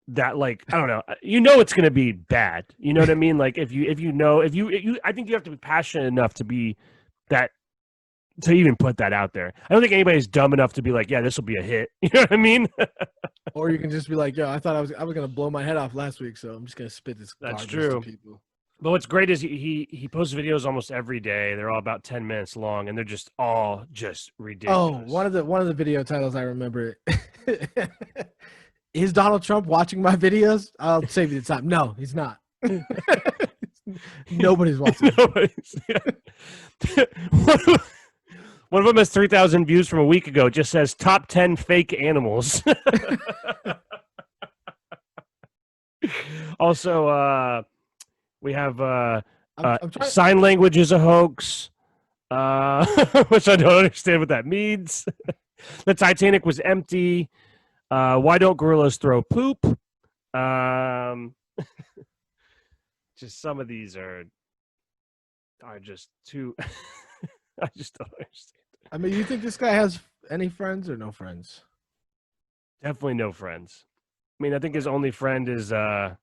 that, like, I don't know. It's going to be bad. You know what I mean? Like if you I think you have to be passionate enough to be that to even put that out there. I don't think anybody's dumb enough to be like, yeah, this will be a hit. You know what I mean? Or you can just be like, yo, I thought I was gonna blow my head off last week, so I'm just gonna spit this That's garbage true. to people. But what's great is he posts videos almost every day. They're all about 10 minutes long, and they're just all just ridiculous. Oh, one of the video titles I remember. Is Donald Trump watching my videos? I'll save you the time. No, he's not. Nobody's watching. Nobody's. One of them has 3,000 views from a week ago. It just says top 10 fake animals. Also, we have I'm trying- sign language is a hoax, which I don't understand what that means. The Titanic was empty. Why don't gorillas throw poop? Just some of these are just too. I just don't understand. I mean, you think this guy has any friends or no friends? Definitely no friends. I mean, I think his only friend is I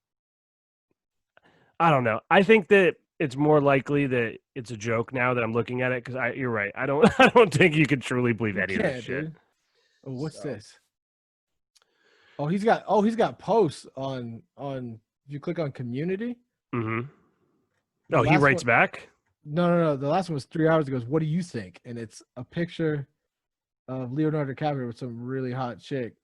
don't know. I think that it's more likely that it's a joke now that I'm looking at it, because you're right. I don't think you can truly believe any of this shit. Dude. Oh, what's this? Oh, he's got posts on if you click on community. Mm-hmm. The Oh, he last writes one- back? No. The last one was 3 hours ago. What do you think? And it's a picture of Leonardo DiCaprio with some really hot chick.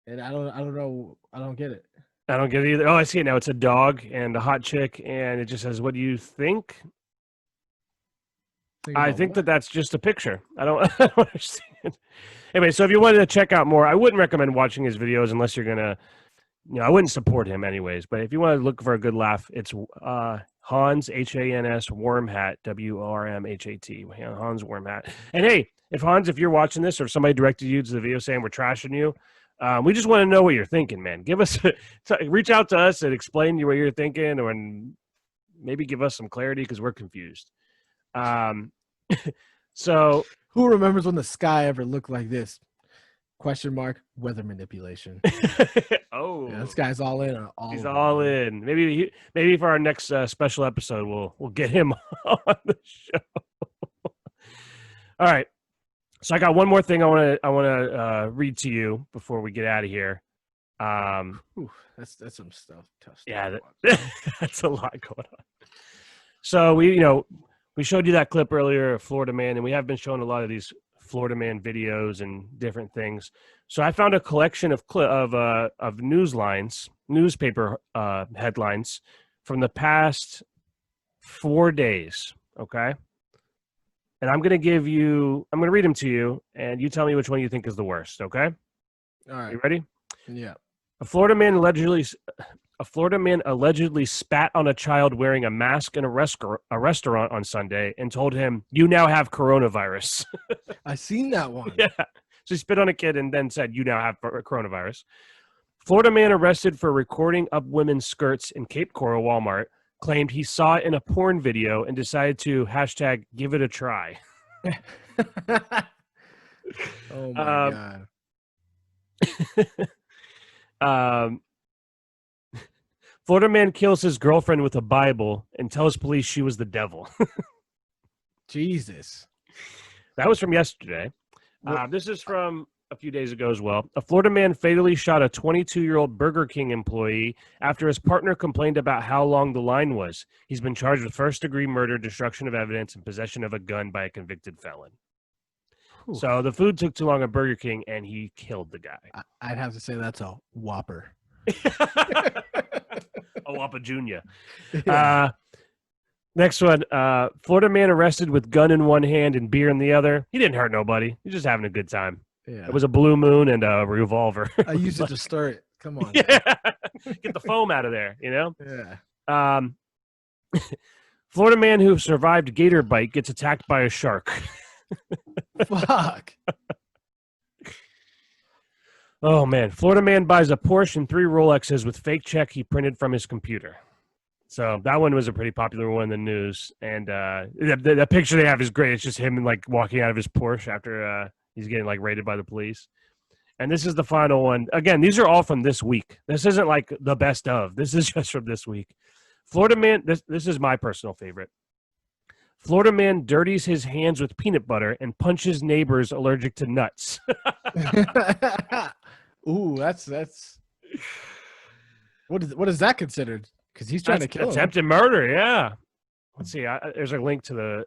And I don't know. I don't get it. I don't get it either. Oh, I see it now. It's a dog and a hot chick, and it just says, "What do you think?" I think that that's just a picture. I don't understand. Anyway, so if you wanted to check out more, I wouldn't recommend watching his videos unless you're gonna, I wouldn't support him anyways. But if you want to look for a good laugh, it's Hans Hans Wormhat WRMHAT Hans Wormhat. And hey, if you're watching this, or if somebody directed you to the video saying we're trashing you, we just want to know what you're thinking, man. Give us reach out to us and explain what you're thinking, or maybe give us some clarity because we're confused. So who remembers when the sky ever looked like this? Question mark. Weather manipulation. Oh, Yeah, this guy's all in. He's all in. Maybe for our next special episode, we'll get him on the show. All right. So I got one more thing I want to read to you before we get out of here. That's some stuff. Tough stuff. Yeah, that's a lot going on. So we showed you that clip earlier of Florida Man, and we have been showing a lot of these Florida Man videos and different things. So I found a collection of newspaper headlines from the past 4 days. Okay. And I'm going to read them to you, and you tell me which one you think is the worst. Okay. All right. You ready? Yeah. A Florida man allegedly spat on a child wearing a mask in a restaurant on Sunday and told him, "You now have coronavirus." I seen that one. Yeah. So he spit on a kid and then said, "You now have coronavirus." Florida man arrested for recording up women's skirts in Cape Coral Walmart claimed he saw it in a porn video and decided to #give it a try. Oh my God. Florida man kills his girlfriend with a Bible and tells police she was the devil. Jesus. That was from yesterday. This is from a few days ago as well. A Florida man fatally shot a 22-year-old Burger King employee after his partner complained about how long the line was. He's been charged with first-degree murder, destruction of evidence, and possession of a gun by a convicted felon. Whew. So the food took too long at Burger King, and he killed the guy. I'd have to say that's a Whopper. A Whopper Jr. Yeah. Next one. Florida man arrested with gun in one hand and beer in the other. He didn't hurt nobody. He's just having a good time. Yeah. It was a blue moon and a revolver. I used it to stir it. Come on. Yeah. Get the foam out of there, Yeah. Florida man who survived gator bite gets attacked by a shark. Fuck. Oh, man. Florida man buys a Porsche and 3 Rolexes with fake check he printed from his computer. So that one was a pretty popular one in the news. And the picture they have is great. It's just him walking out of his Porsche after he's getting raided by the police. And this is the final one. Again, these are all from this week. This isn't the best of. This is just from this week. Florida man, this is my personal favorite. Florida man dirties his hands with peanut butter and punches neighbors allergic to nuts. Ooh, that's what is that considered? Because he's trying to kill him. Attempted murder. Yeah. Let's see. There's a link to the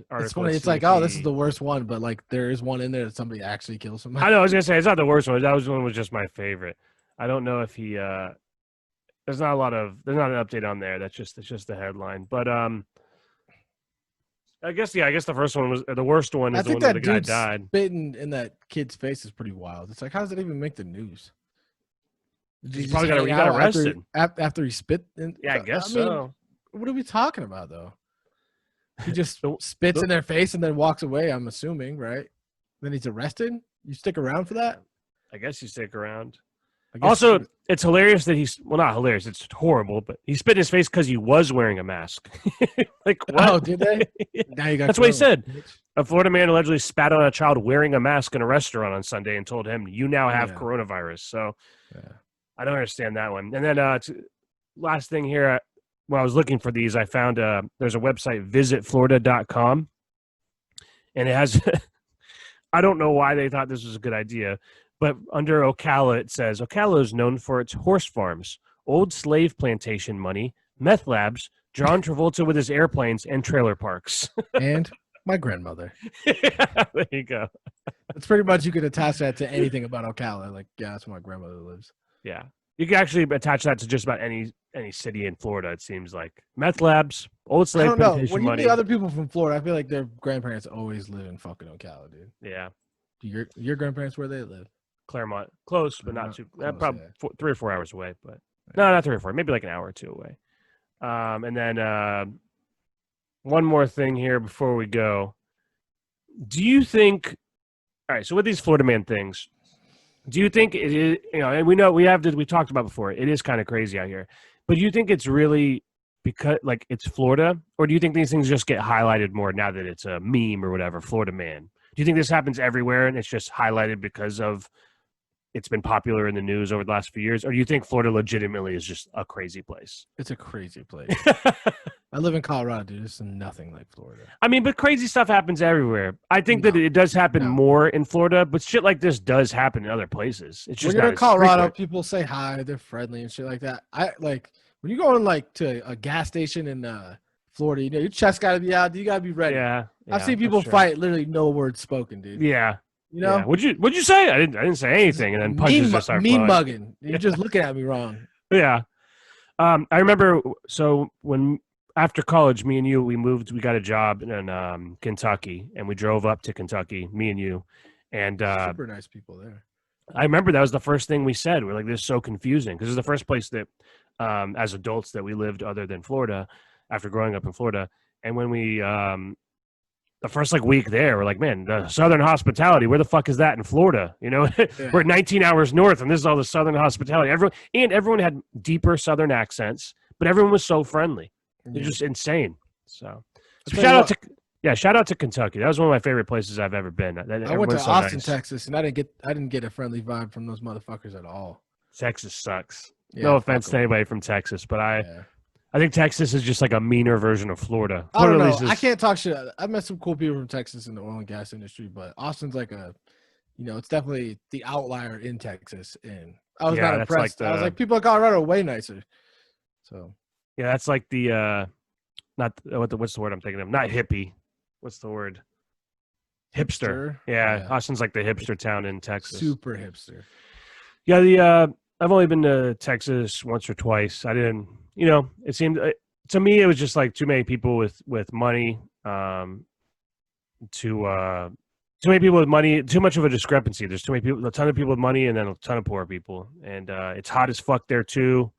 article. It's funny. It's like, oh, this is the worst one, but like there is one in there that somebody actually kills somebody. I know. I was gonna say it's not the worst one. That one was just my favorite. I don't know if he. There's not an update on there. It's just the headline. But I guess the first one was the worst one. Is the one where the guy died. Spitting in that kid's face is pretty wild. It's like, how does it even make the news? He probably got arrested after he spit. Yeah, I guess so. What are we talking about, though? He just spits in their face and then walks away, I'm assuming, right? Then he's arrested? You stick around for that? I guess you stick around. Also, it's hilarious that not hilarious. It's horrible, but he spit in his face because he was wearing a mask. Like, what? Oh, did they? Now you got That's what he said. A Florida man allegedly spat on a child wearing a mask in a restaurant on Sunday and told him, "You now have coronavirus." So I don't understand that one. And then last thing here, when I was looking for these, I found there's a website, visitflorida.com, and it has I don't know why they thought this was a good idea, but under Ocala, it says, Ocala is known for its horse farms, old slave plantation money, meth labs, John Travolta with his airplanes, and trailer parks. And my grandmother. There you go. That's pretty much, you could attach that to anything about Ocala. Like, yeah, that's where my grandmother lives. Yeah. You can actually attach that to just about any city in Florida, it seems like. Meth labs, old slave plantation money. When you meet other people from Florida, I feel like their grandparents always live in fucking Ocala, dude. Yeah. Your grandparents, where they live? Claremont. Close, but not too close. Probably 3 or 4 hours away, but no, not 3 or 4. Maybe like an hour or two away. And then one more thing here before we go. Do you think? All right. So with these Florida man things, do you think it is? And we talked about before. It is kind of crazy out here, but do you think it's really because like it's Florida, or do you think these things just get highlighted more now that it's a meme or whatever? Florida man. Do you think this happens everywhere and it's just highlighted because of it's been popular in the news over the last few years? Or do you think Florida legitimately is just a crazy place? It's a crazy place. I live in Colorado, dude. It's nothing like Florida. I mean, but crazy stuff happens everywhere. I think that it does happen more in Florida, but shit like this does happen in other places. It's just when you're in Colorado, people say hi, they're friendly and shit like that. I like when you go in like to a gas station in Florida, your chest got to be out. You got to be ready. Yeah. I've seen people fight, literally no words spoken, dude. Yeah. You know? Yeah. What'd you say? I didn't say anything, and then punches just start flying. Mugging. You're just looking at me wrong. Yeah. I remember. So when after college, me and you, we got a job in Kentucky, and we drove up to Kentucky. Me and you, and super nice people there. I remember that was the first thing we said. We're like, "This is so confusing," because it's the first place that, as adults, that we lived other than Florida. After growing up in Florida, and when we the first week there, we're like, man, the Southern hospitality, where the fuck is that in Florida? We're 19 hours north, and this is all the Southern hospitality. Everyone had deeper Southern accents, but everyone was so friendly. They're just insane. So shout out to Kentucky. That was one of my favorite places I've ever been. I went to Austin, Texas, and I didn't get a friendly vibe from those motherfuckers at all. Texas sucks. Yeah, no offense to anybody from Texas, but I think Texas is just like a meaner version of Florida. I don't know. I can't talk shit. I met some cool people from Texas in the oil and gas industry, but Austin's like it's definitely the outlier in Texas. And I was not impressed. I was like, people in Colorado are way nicer. So yeah, that's like the what's the word I'm thinking of? Not hippie. What's the word? Hipster. Yeah, Austin's like the hipster town in Texas. Super hipster. Yeah, I've only been to Texas once or twice. I didn't. It seemed to me it was just like too many people with money, too many people with money, too much of a discrepancy. There's too many people, a ton of people with money, and then a ton of poor people, and it's hot as fuck there too,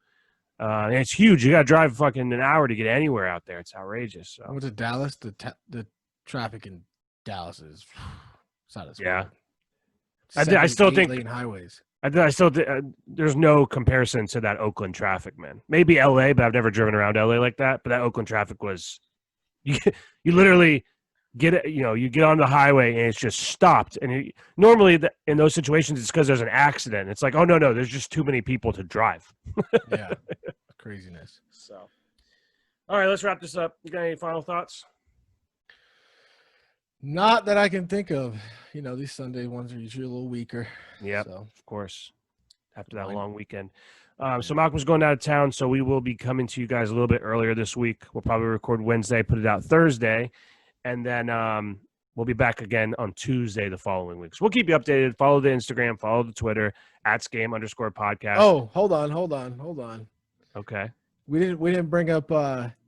and it's huge. You got to drive fucking an hour to get anywhere out there. It's outrageous. So. I went to Dallas. The traffic in Dallas is not as fuck. I still think lane highways. There's no comparison to that Oakland traffic, man. Maybe LA, but I've never driven around LA like that. But that Oakland traffic was, you literally you get on the highway and it's just stopped. And normally in those situations, it's because there's an accident. It's like, oh no, there's just too many people to drive. Yeah, craziness. So, all right, let's wrap this up. You got any final thoughts? Not that I can think of. You know, these Sunday ones are usually a little weaker. Yeah, So of course. After that Mine. long weekend. So Malcolm's going out of town, so we will be coming to you guys a little bit earlier this week. We'll probably record Wednesday, put it out Thursday, and then we'll be back again on Tuesday the following week. So we'll keep you updated. Follow the Instagram, follow the Twitter @scam_podcast. Oh, hold on. Okay. We didn't bring up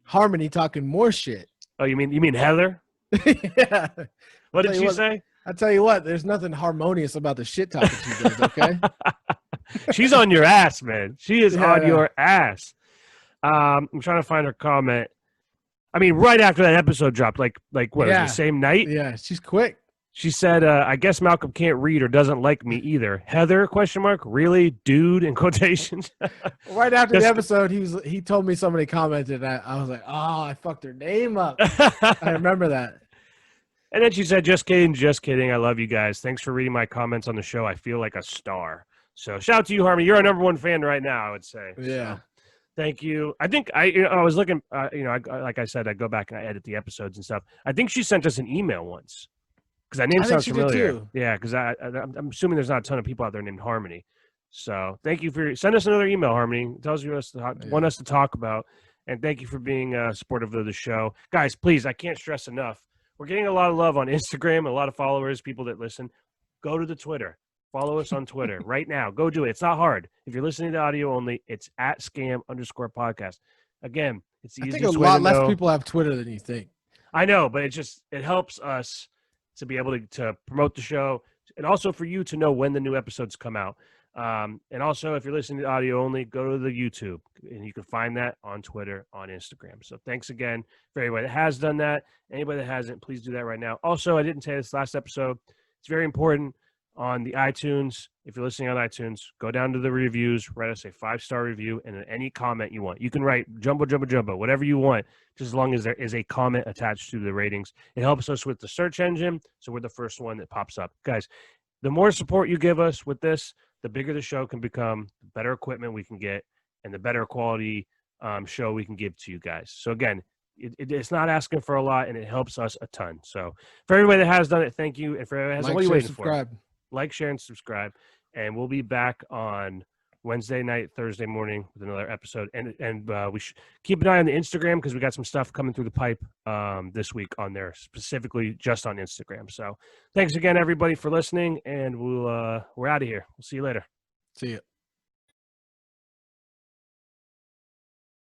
Harmony talking more shit. Oh, you mean Heather? Yeah. What Tell did you she what, say? I tell you what, there's nothing harmonious about the shit talking she does, okay? She's on your ass, man. She is Yeah, on yeah. your ass. I'm trying to find her comment. I mean, right after that episode dropped, like what, was it Yeah. the same night? Yeah, she's quick. She said, I guess Malcolm can't read or doesn't like me either. Heather, ? Really? Dude, in quotations. Right after Just- the episode, he told me somebody commented that I was like, oh, I fucked her name up. I remember that. And then she said, just kidding. I love you guys. Thanks for reading my comments on the show. I feel like a star. So shout out to you, Harmony. You're our #1 fan right now, I would say. Yeah. So, thank you. I think I was looking, like I said, I go back and I edit the episodes and stuff. I think she sent us an email once because that name I think sounds she did familiar. too. Yeah, because I'm assuming there's not a ton of people out there named Harmony. So thank you send us another email, Harmony. It tells you want us to talk about. And thank you for being supportive of the show. Guys, please, I can't stress enough. We're getting a lot of love on Instagram, a lot of followers, people that listen. Go to the Twitter. Follow us on Twitter right now. Go do it. It's not hard. If you're listening to audio only, it's @scam_podcast. Again, it's the I think easiest a way lot to less know. people have Twitter than you think. I know, but it helps us to be able to promote the show, and also for you to know when the new episodes come out. And also, if you're listening to audio only, go to the YouTube, and you can find that on Twitter, on Instagram. So thanks again for everybody that has done that. Anybody that hasn't, please do that right now. Also, I didn't say this last episode. It's very important on the iTunes. If you're listening on iTunes, go down to the reviews, write us a 5-star review, and any comment you want. You can write jumbo, whatever you want, just as long as there is a comment attached to the ratings. It helps us with the search engine, so we're the first one that pops up. Guys, the more support you give us with this, the bigger the show can become, the better equipment we can get, and the better quality show we can give to you guys. So again, it's not asking for a lot, and it helps us a ton. So for everybody that has done it, thank you. And for everybody that hasn't, what are you waiting for? Subscribe. Like, share, and subscribe. And we'll be back on Wednesday night, Thursday morning with another episode. And we should keep an eye on the Instagram because we got some stuff coming through the pipe this week on there, specifically just on Instagram. So thanks again, everybody, for listening. And we're out of here. We'll see you later. See ya.